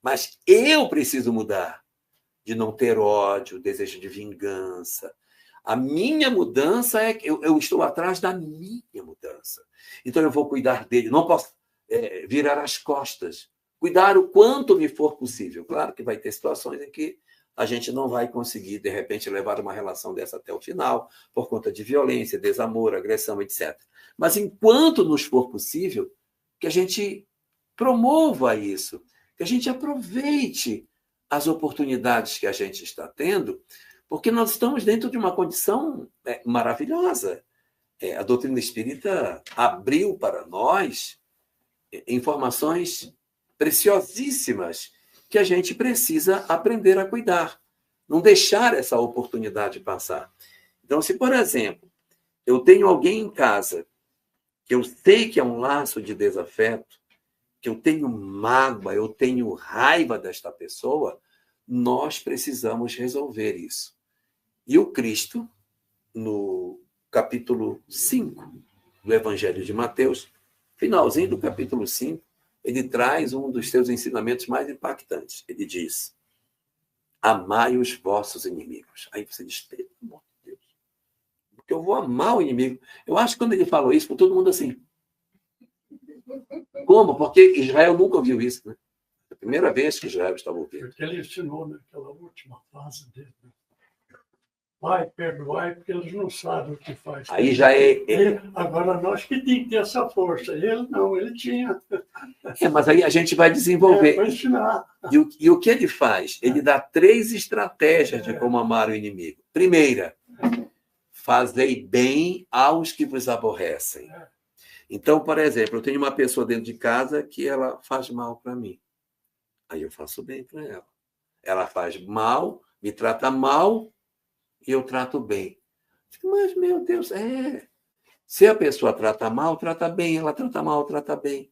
Mas eu preciso mudar, de não ter ódio, desejo de vingança. A minha mudança é que eu estou atrás da minha mudança. Então, eu vou cuidar dele. Não posso virar as costas. Cuidar o quanto me for possível. Claro que vai ter situações em que a gente não vai conseguir, de repente, levar uma relação dessa até o final, por conta de violência, desamor, agressão, etc. Mas, enquanto nos for possível, que a gente promova isso, que a gente aproveite as oportunidades que a gente está tendo, porque nós estamos dentro de uma condição maravilhosa. A doutrina espírita abriu para nós informações preciosíssimas que a gente precisa aprender a cuidar, não deixar essa oportunidade passar. Então, se, por exemplo, eu tenho alguém em casa que eu sei que é um laço de desafeto, que eu tenho mágoa, eu tenho raiva desta pessoa, nós precisamos resolver isso. E o Cristo, no capítulo 5 do Evangelho de Mateus, finalzinho do capítulo 5, ele traz um dos seus ensinamentos mais impactantes. Ele diz, amai os vossos inimigos. Aí você diz, pelo amor de Deus, porque eu vou amar o inimigo. Eu acho que quando ele falou isso, todo mundo assim. Como? Porque Israel nunca ouviu isso, né? É a primeira vez que Israel estava ouvindo. Porque ele ensinou naquela última fase dele. Pai, perdoai, porque eles não sabem o que faz. Aí já Agora, nós que temos que ter essa força. Ele não, ele tinha. Mas aí a gente vai desenvolver. Para ensinar. E o que ele faz? Ele dá 3 estratégias de como amar o inimigo. Primeira, fazei bem aos que vos aborrecem. Então, por exemplo, eu tenho uma pessoa dentro de casa que ela faz mal para mim. Aí eu faço bem para ela. Ela faz mal, me trata mal, e eu trato bem. Mas, meu Deus, se a pessoa trata mal, trata bem. Ela trata mal, trata bem.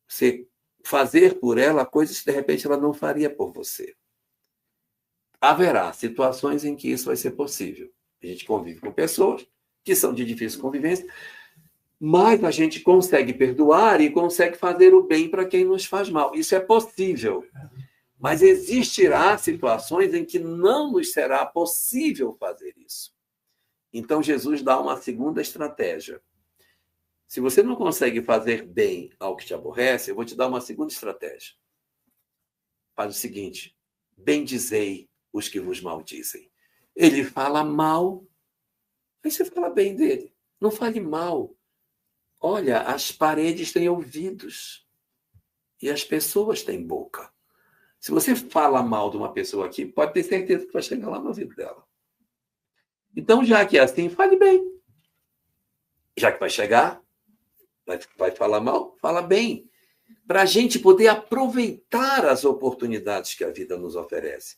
Você fazer por ela coisas que, de repente, ela não faria por você. Haverá situações em que isso vai ser possível. A gente convive com pessoas que são de difícil convivência, mas a gente consegue perdoar e consegue fazer o bem para quem nos faz mal. Isso é possível. Mas existirá situações em que não nos será possível fazer isso. Então, Jesus dá uma segunda estratégia. Se você não consegue fazer bem ao que te aborrece, eu vou te dar uma segunda estratégia. Faz o seguinte, bendizei os que vos maldizem. Ele fala mal, aí você fala bem dele. Não fale mal. Olha, as paredes têm ouvidos e as pessoas têm boca. Se você fala mal de uma pessoa aqui, pode ter certeza que vai chegar lá no ouvido dela. Então, já que é assim, fale bem. Já que vai chegar, vai falar mal, fala bem. Para a gente poder aproveitar as oportunidades que a vida nos oferece.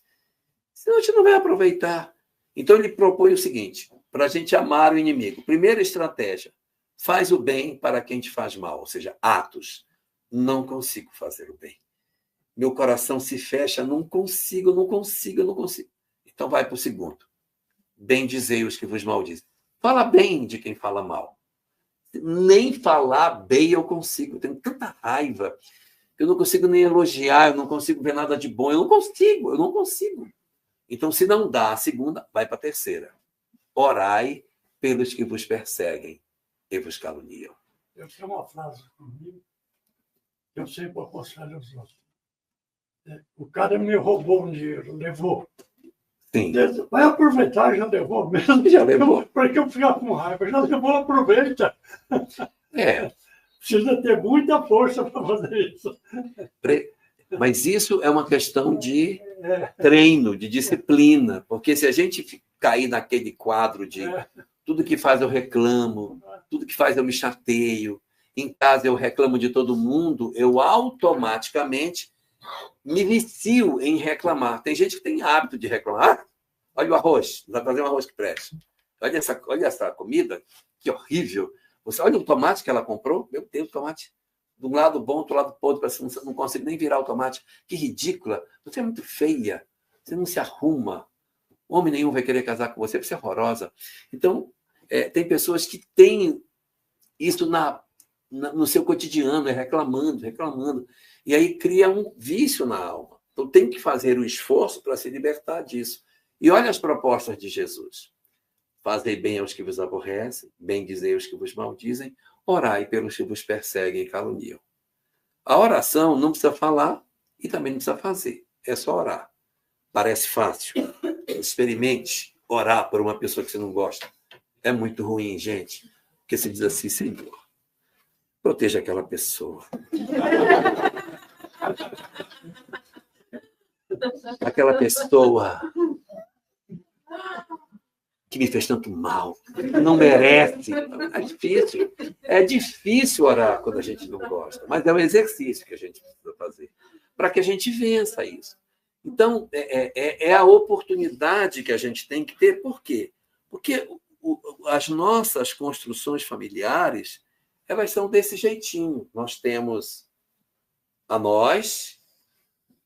Senão a gente não vai aproveitar. Então, ele propõe o seguinte, para a gente amar o inimigo. Primeira estratégia, faz o bem para quem te faz mal. Ou seja, atos. Não consigo fazer o bem. Meu coração se fecha, não consigo. Então vai para o segundo. Bendizei os que vos maldizem. Fala bem de quem fala mal. Nem falar bem eu consigo. Eu tenho tanta raiva. Eu não consigo nem elogiar, eu não consigo ver nada de bom. Eu não consigo. Então, se não dá a segunda, vai para a terceira. Orai pelos que vos perseguem e vos caluniam. Eu tenho uma frase comigo que eu sempre aconselho aos outros. O cara me roubou um dinheiro, levou. Sim. Vai aproveitar, já levou mesmo. Já levou. Para que eu ficar com raiva? Já levou, aproveita. É. Precisa ter muita força para fazer isso. Mas isso é uma questão de treino, de disciplina, porque se a gente cair naquele quadro de tudo que faz eu reclamo, tudo que faz eu me chateio, em casa eu reclamo de todo mundo, eu automaticamente me vicio em reclamar. Tem gente que tem hábito de reclamar. Olha o arroz, não vai fazer um arroz que preste. Olha essa comida, que horrível. Você olha o tomate que ela comprou, meu Deus, o tomate de um lado bom, do lado podre, parece que não consigo nem virar o tomate. Que ridícula. Você é muito feia. Você não se arruma. Homem nenhum vai querer casar com você, você é horrorosa. Então, tem pessoas que têm isso no seu cotidiano, reclamando. E aí cria um vício na alma. Então, tem que fazer o esforço para se libertar disso. E olha as propostas de Jesus. Fazei bem aos que vos aborrecem, bendizei os que vos maldizem, orai pelos que vos perseguem e caluniam. A oração não precisa falar e também não precisa fazer. É só orar. Parece fácil. Experimente orar por uma pessoa que você não gosta. É muito ruim, gente. Porque você diz assim, Senhor, proteja aquela pessoa. Aquela pessoa que me fez tanto mal, não merece. É difícil orar quando a gente não gosta, mas é um exercício que a gente precisa fazer para que a gente vença isso. Então, é a oportunidade que a gente tem que ter. Por quê? Porque as nossas construções familiares, elas são desse jeitinho. Nós temos a nós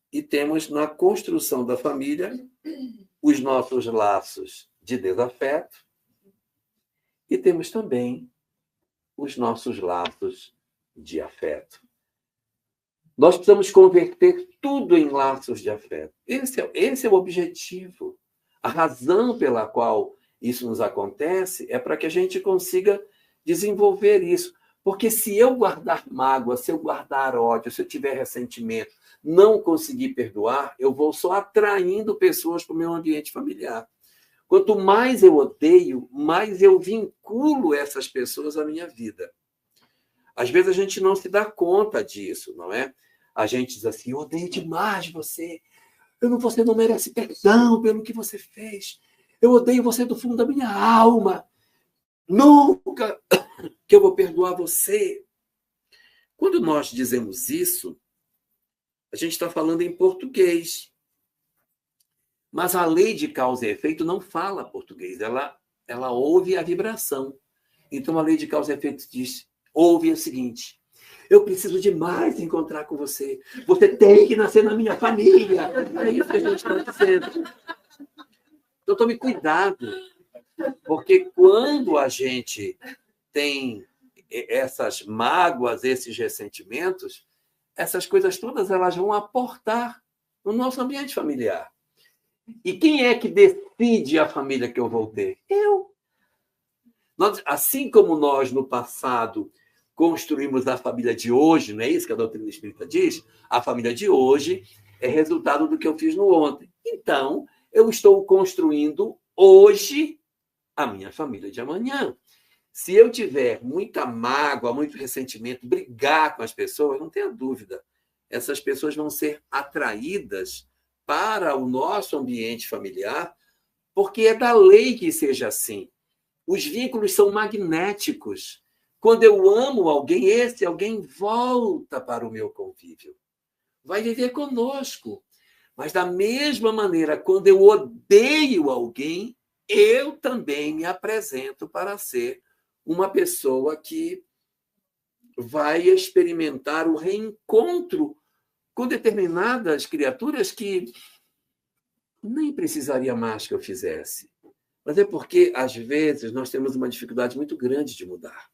e temos na construção da família os nossos laços de desafeto e temos também os nossos laços de afeto. Nós precisamos converter tudo em laços de afeto. Esse é o objetivo. A razão pela qual isso nos acontece é para que a gente consiga desenvolver isso. Porque se eu guardar mágoa, se eu guardar ódio, se eu tiver ressentimento, não conseguir perdoar, eu vou só atraindo pessoas para o meu ambiente familiar. Quanto mais eu odeio, mais eu vinculo essas pessoas à minha vida. Às vezes a gente não se dá conta disso, não é? A gente diz assim, eu odeio demais você. Você não merece perdão pelo que você fez. Eu odeio você do fundo da minha alma. Nunca que eu vou perdoar você. Quando nós dizemos isso, a gente está falando em português. Mas a lei de causa e efeito não fala português, ela ouve a vibração. Então, a lei de causa e efeito diz, ouve o seguinte, eu preciso demais encontrar com você. Você tem que nascer na minha família. É isso que a gente está dizendo. Então, tome cuidado, porque quando a gente tem essas mágoas, esses ressentimentos, essas coisas todas elas vão aportar no nosso ambiente familiar. E quem é que decide a família que eu vou ter? Eu. Assim como nós, no passado, construímos a família de hoje, não é isso que a doutrina espírita diz? A família de hoje é resultado do que eu fiz no ontem. Então, eu estou construindo hoje a minha família de amanhã. Se eu tiver muita mágoa, muito ressentimento, brigar com as pessoas, não tenha dúvida, essas pessoas vão ser atraídas para o nosso ambiente familiar, porque é da lei que seja assim. Os vínculos são magnéticos. Quando eu amo alguém, esse alguém volta para o meu convívio. Vai viver conosco. Mas, da mesma maneira, quando eu odeio alguém, eu também me apresento para ser uma pessoa que vai experimentar o reencontro com determinadas criaturas que nem precisaria mais que eu fizesse. Mas é porque, às vezes, nós temos uma dificuldade muito grande de mudar.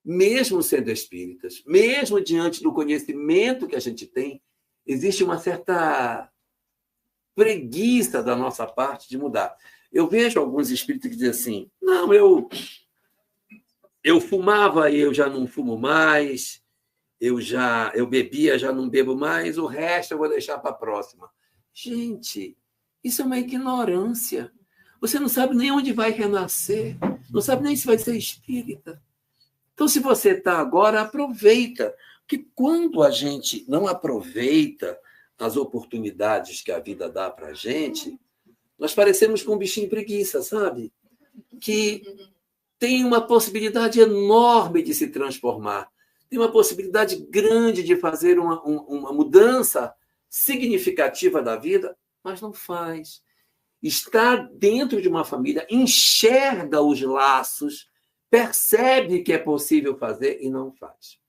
Mesmo sendo espíritas, mesmo diante do conhecimento que a gente tem, existe uma certa preguiça da nossa parte de mudar. Eu vejo alguns espíritas que dizem assim, não, eu fumava e eu já não fumo mais, eu bebia, já não bebo mais, o resto eu vou deixar para a próxima. Gente, isso é uma ignorância. Você não sabe nem onde vai renascer, não sabe nem se vai ser espírita. Então, se você está agora, aproveita. Porque quando a gente não aproveita as oportunidades que a vida dá para a gente, nós parecemos com um bichinho preguiça, sabe? Que tem uma possibilidade enorme de se transformar, tem uma possibilidade grande de fazer uma mudança significativa da vida, mas não faz. Está dentro de uma família, enxerga os laços, percebe que é possível fazer e não faz.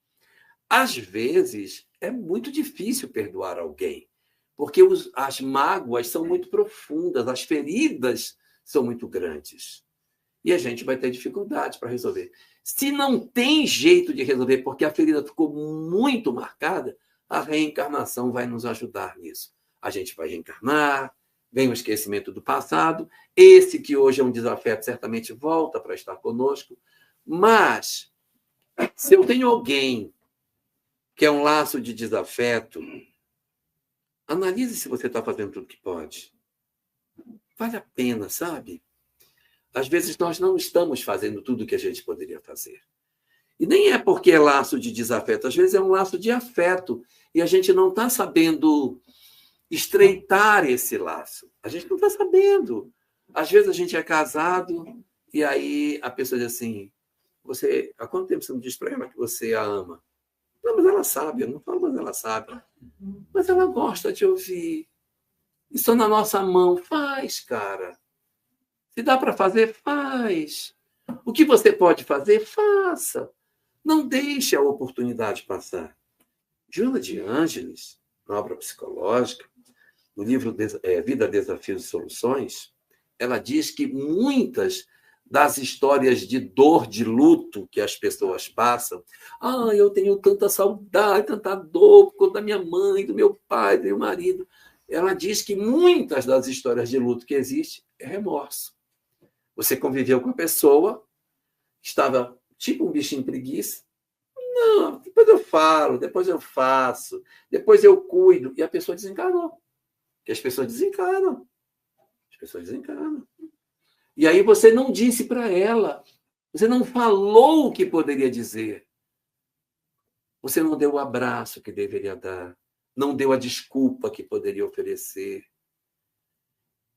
Às vezes, é muito difícil perdoar alguém, porque as mágoas são muito profundas, as feridas são muito grandes. E a gente vai ter dificuldade para resolver. Se não tem jeito de resolver, porque a ferida ficou muito marcada, a reencarnação vai nos ajudar nisso. A gente vai reencarnar, vem o esquecimento do passado, esse que hoje é um desafeto certamente volta para estar conosco, mas se eu tenho alguém que é um laço de desafeto, analise se você está fazendo tudo que pode. Vale a pena, sabe? Às vezes nós não estamos fazendo tudo o que a gente poderia fazer. E nem é porque é laço de desafeto, às vezes é um laço de afeto, e a gente não está sabendo estreitar esse laço. A gente não está sabendo. Às vezes a gente é casado, e aí a pessoa diz assim, há quanto tempo você não diz para ela que você a ama? Não, mas ela sabe, eu não falo, mas ela sabe. Mas ela gosta de ouvir. Isso na nossa mão. Faz, cara. Se dá para fazer, faz. O que você pode fazer, faça. Não deixe a oportunidade passar. Joana de Ângeles, na obra psicológica, no livro Vida, Desafios e Soluções, ela diz que muitas das histórias de dor, de luto que as pessoas passam. Eu tenho tanta saudade, tanta dor por conta da minha mãe, do meu pai, do meu marido. Ela diz que muitas das histórias de luto que existem é remorso. Você conviveu com a pessoa, estava tipo um bichinho preguiça. Não, depois eu falo, depois eu faço, depois eu cuido. E a pessoa desencarnou. Porque as pessoas desencarnam. As pessoas desencarnam. E aí você não disse para ela, você não falou o que poderia dizer. Você não deu o abraço que deveria dar, não deu a desculpa que poderia oferecer.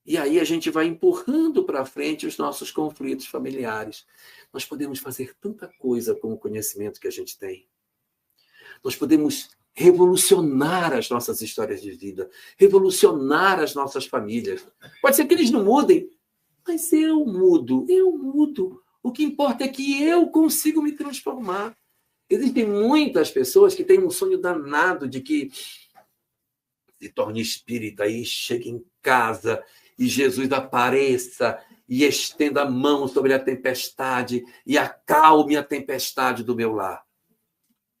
E aí a gente vai empurrando para frente os nossos conflitos familiares. Nós podemos fazer tanta coisa com o conhecimento que a gente tem. Nós podemos revolucionar as nossas histórias de vida, revolucionar as nossas famílias. Pode ser que eles não mudem, mas eu mudo. O que importa é que eu consigo me transformar. Existem muitas pessoas que têm um sonho danado de que se torne espírita e chegue em casa e Jesus apareça e estenda a mão sobre a tempestade e acalme a tempestade do meu lar.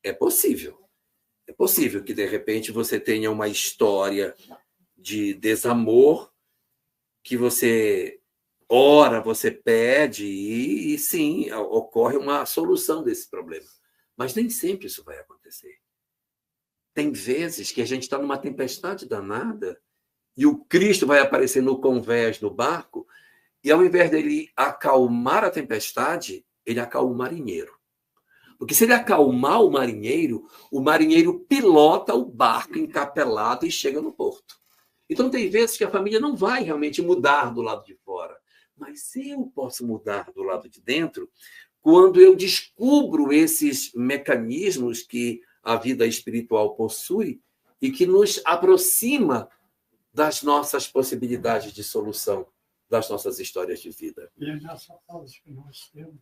É possível. É possível que, de repente, você tenha uma história de desamor que você ora, você pede e sim, ocorre uma solução desse problema. Mas nem sempre isso vai acontecer. Tem vezes que a gente está numa tempestade danada e o Cristo vai aparecer no convés do barco e, ao invés dele acalmar a tempestade, ele acalma o marinheiro. Porque se ele acalmar o marinheiro pilota o barco encapelado e chega no porto. Então, tem vezes que a família não vai realmente mudar do lado de fora. Mas eu posso mudar do lado de dentro quando eu descubro esses mecanismos que a vida espiritual possui e que nos aproxima das nossas possibilidades de solução, das nossas histórias de vida. E nessa fase que nós temos,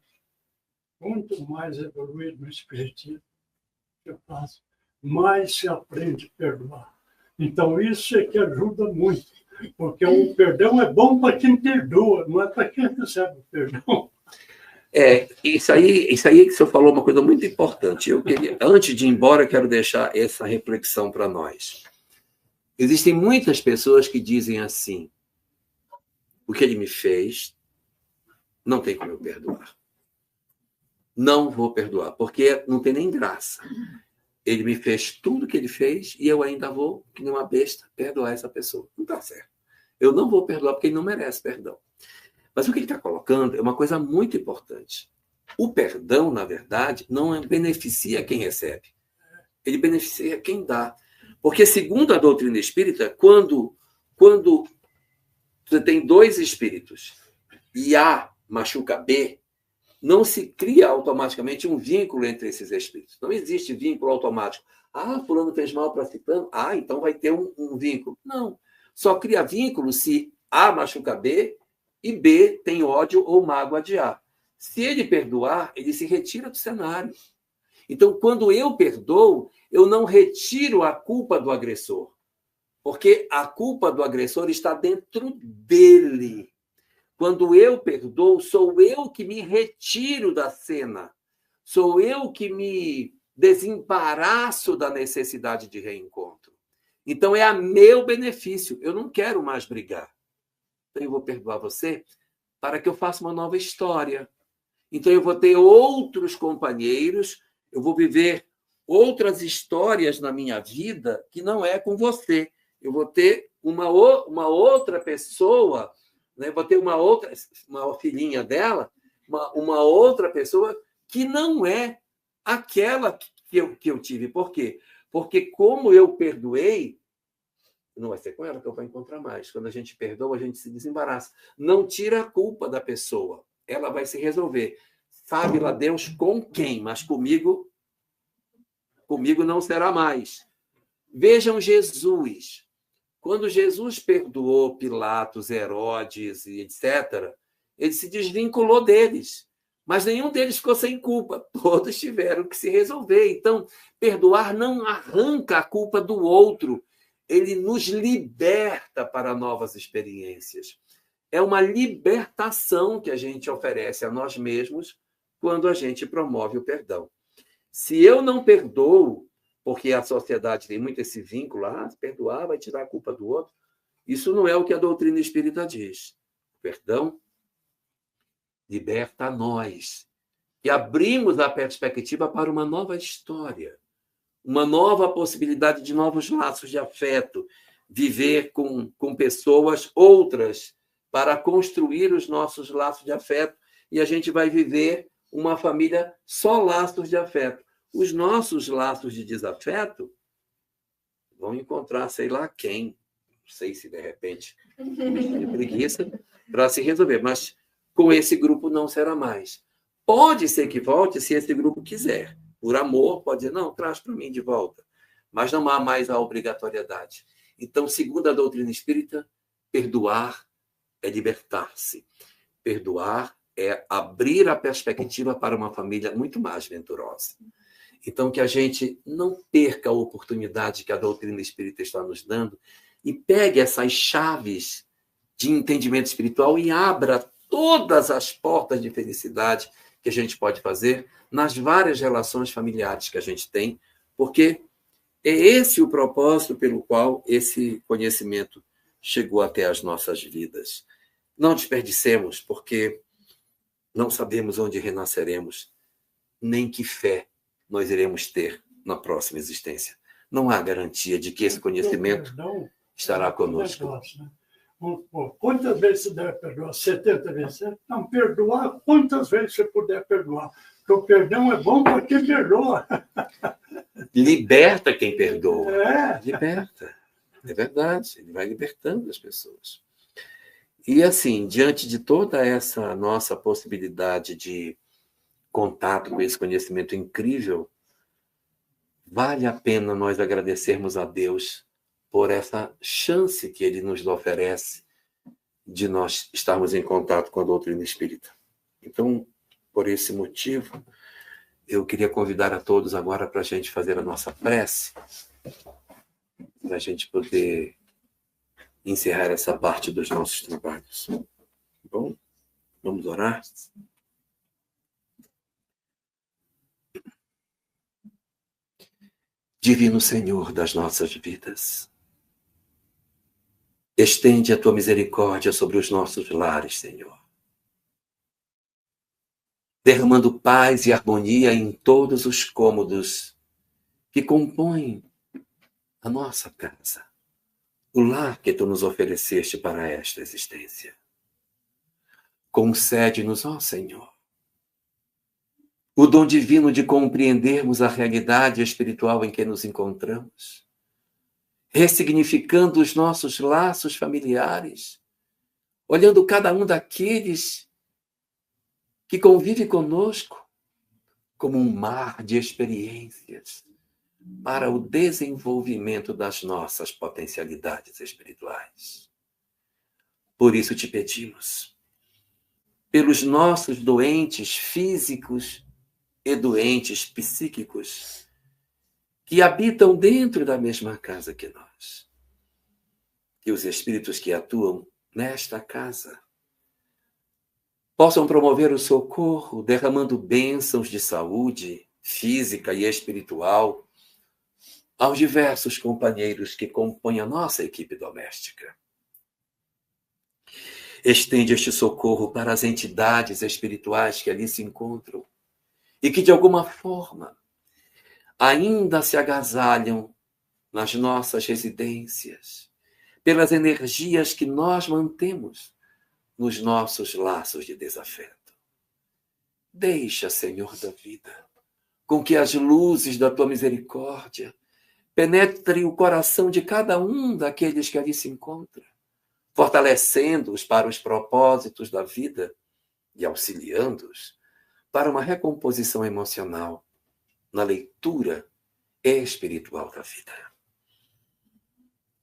quanto mais evoluído no espiritismo que eu faço, mais se aprende a perdoar. Então, isso é que ajuda muito, porque o perdão é bom para quem perdoa, não é para quem recebe o perdão. Isso aí que o senhor falou uma coisa muito importante. Antes de ir embora, eu quero deixar essa reflexão para nós. Existem muitas pessoas que dizem assim, o que ele me fez, não tem como eu perdoar. Não vou perdoar, porque não tem nem graça. Ele me fez tudo o que ele fez e eu ainda vou, que nem uma besta, perdoar essa pessoa. Não está certo. Eu não vou perdoar porque ele não merece perdão. Mas o que ele está colocando é uma coisa muito importante. O perdão, na verdade, não beneficia quem recebe. ele beneficia quem dá. Porque, segundo a doutrina espírita, quando você tem dois espíritos e A machuca B, não se cria automaticamente um vínculo entre esses espíritos. Não existe vínculo automático. Ah, fulano fez mal para ciclano. Ah, então vai ter um vínculo. Não. Só cria vínculo se A machuca B e B tem ódio ou mágoa de A. Se ele perdoar, ele se retira do cenário. Então, quando eu perdoo, eu não retiro a culpa do agressor. Porque a culpa do agressor está dentro dele. Quando eu perdoo, sou eu que me retiro da cena. Sou eu que me desembaraço da necessidade de reencontro. Então, é a meu benefício. Eu não quero mais brigar. Então, eu vou perdoar você para que eu faça uma nova história. Então, eu vou ter outros companheiros, eu vou viver outras histórias na minha vida que não é com você. Eu vou ter uma outra pessoa, né? Vou ter uma filhinha dela, uma outra pessoa que não é aquela que eu tive. Por quê? Porque como eu perdoei, não vai ser com ela que eu vou encontrar mais. Quando a gente perdoa, a gente se desembaraça. Não tira a culpa da pessoa. Ela vai se resolver. Sabe lá Deus com quem, mas comigo não será mais. Vejam Jesus. Quando Jesus perdoou Pilatos, Herodes e etc., ele se desvinculou deles. Mas nenhum deles ficou sem culpa. Todos tiveram que se resolver. Então, perdoar não arranca a culpa do outro. Ele nos liberta para novas experiências. É uma libertação que a gente oferece a nós mesmos quando a gente promove o perdão. Se eu não perdoo, porque a sociedade tem muito esse vínculo, se perdoar vai tirar a culpa do outro, isso não é o que a doutrina espírita diz. O perdão liberta a nós, e abrimos a perspectiva para uma nova história, uma nova possibilidade de novos laços de afeto, viver com pessoas outras para construir os nossos laços de afeto, e a gente vai viver uma família só laços de afeto. Os nossos laços de desafeto vão encontrar sei lá quem, não sei se de repente de preguiça, para se resolver, mas com esse grupo não será mais. Pode ser que volte se esse grupo quiser. Por amor, pode dizer, não, traz para mim de volta. Mas não há mais a obrigatoriedade. Então, segundo a doutrina espírita, perdoar é libertar-se. Perdoar é abrir a perspectiva para uma família muito mais venturosa. Então, que a gente não perca a oportunidade que a doutrina espírita está nos dando e pegue essas chaves de entendimento espiritual e abra todas as portas de felicidade que a gente pode fazer nas várias relações familiares que a gente tem, porque é esse o propósito pelo qual esse conhecimento chegou até as nossas vidas. Não desperdicemos, porque não sabemos onde renasceremos, nem que fé nós iremos ter na próxima existência. Não há garantia de que esse conhecimento estará conosco. Quantas vezes você deve perdoar? 70 vezes? Não, perdoar quantas vezes você puder perdoar. Porque o perdão é bom para quem perdoa. Liberta quem perdoa. É. Liberta. É verdade. Ele vai libertando as pessoas. E assim, diante de toda essa nossa possibilidade de contato com esse conhecimento incrível, vale a pena nós agradecermos a Deus por essa chance que ele nos oferece de nós estarmos em contato com a doutrina espírita. Então, por esse motivo, eu queria convidar a todos agora para a gente fazer a nossa prece, para a gente poder encerrar essa parte dos nossos trabalhos. Bom, vamos orar? Divino Senhor das nossas vidas, estende a tua misericórdia sobre os nossos lares, Senhor, derramando paz e harmonia em todos os cômodos que compõem a nossa casa, o lar que tu nos ofereceste para esta existência. Concede-nos, ó Senhor, o dom divino de compreendermos a realidade espiritual em que nos encontramos, ressignificando os nossos laços familiares, olhando cada um daqueles que convive conosco como um mar de experiências para o desenvolvimento das nossas potencialidades espirituais. Por isso te pedimos, pelos nossos doentes físicos e doentes psíquicos, que habitam dentro da mesma casa que nós, que os espíritos que atuam nesta casa possam promover o socorro, derramando bênçãos de saúde física e espiritual aos diversos companheiros que compõem a nossa equipe doméstica. Estende este socorro para as entidades espirituais que ali se encontram e que, de alguma forma, ainda se agasalham nas nossas residências, pelas energias que nós mantemos nos nossos laços de desafeto. Deixa, Senhor da vida, com que as luzes da tua misericórdia penetrem o coração de cada um daqueles que ali se encontram, fortalecendo-os para os propósitos da vida e auxiliando-os para uma recomposição emocional na leitura espiritual da vida.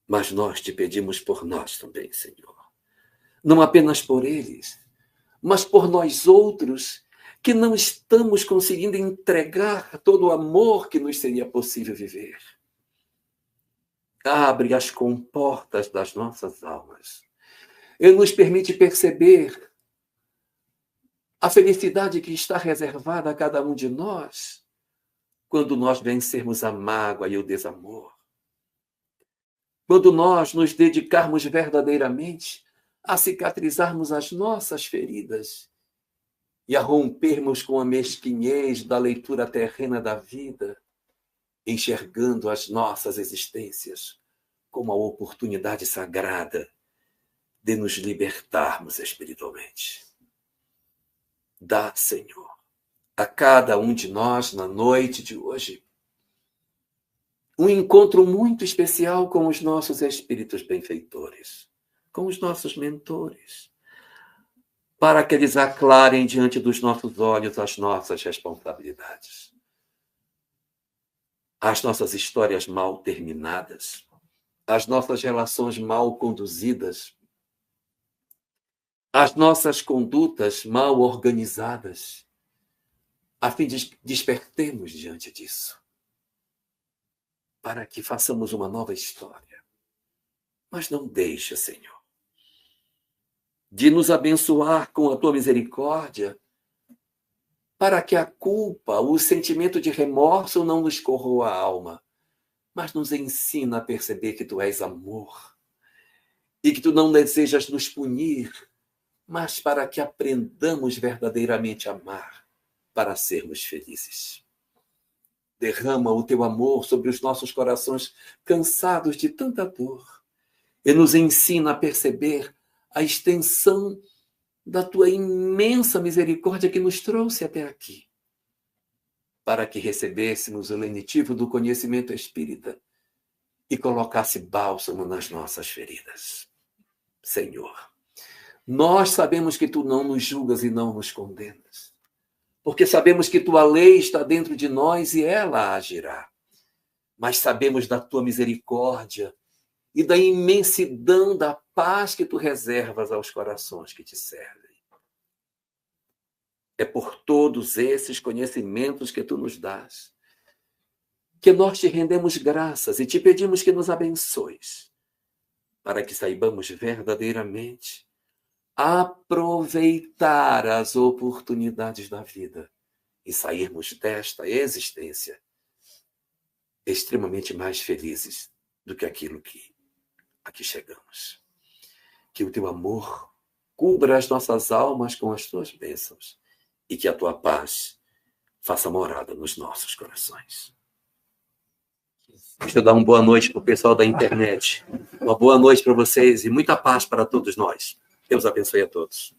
Mas nós te pedimos por nós também, Senhor. Não apenas por eles, mas por nós outros que não estamos conseguindo entregar todo o amor que nos seria possível viver. Abre as comportas das nossas almas e nos permite perceber a felicidade que está reservada a cada um de nós quando nós vencermos a mágoa e o desamor. Quando nós nos dedicarmos verdadeiramente a cicatrizarmos as nossas feridas e a rompermos com a mesquinhez da leitura terrena da vida, enxergando as nossas existências como a oportunidade sagrada de nos libertarmos espiritualmente. Dá, Senhor, a cada um de nós, na noite de hoje, um encontro muito especial com os nossos espíritos benfeitores, com os nossos mentores, para que eles aclarem diante dos nossos olhos as nossas responsabilidades, as nossas histórias mal terminadas, as nossas relações mal conduzidas, as nossas condutas mal organizadas, a fim de despertemos diante disso, para que façamos uma nova história. Mas não deixa, Senhor, de nos abençoar com a tua misericórdia, para que a culpa, o sentimento de remorso não nos corroa a alma, mas nos ensina a perceber que tu és amor e que tu não desejas nos punir, mas para que aprendamos verdadeiramente a amar, para sermos felizes. Derrama o teu amor sobre os nossos corações cansados de tanta dor e nos ensina a perceber a extensão da tua imensa misericórdia que nos trouxe até aqui, para que recebêssemos o lenitivo do conhecimento espírita e colocasse bálsamo nas nossas feridas. Senhor, nós sabemos que tu não nos julgas e não nos condenas, porque sabemos que tua lei está dentro de nós e ela agirá. Mas sabemos da tua misericórdia e da imensidão da paz que tu reservas aos corações que te servem. É por todos esses conhecimentos que tu nos dás que nós te rendemos graças e te pedimos que nos abençoes, para que saibamos verdadeiramente aproveitar as oportunidades da vida e sairmos desta existência extremamente mais felizes do que aquilo que aqui chegamos. Que o teu amor cubra as nossas almas com as tuas bênçãos e que a tua paz faça morada nos nossos corações. Deixa eu dar uma boa noite para o pessoal da internet. Uma boa noite para vocês e muita paz para todos nós. Deus abençoe a todos.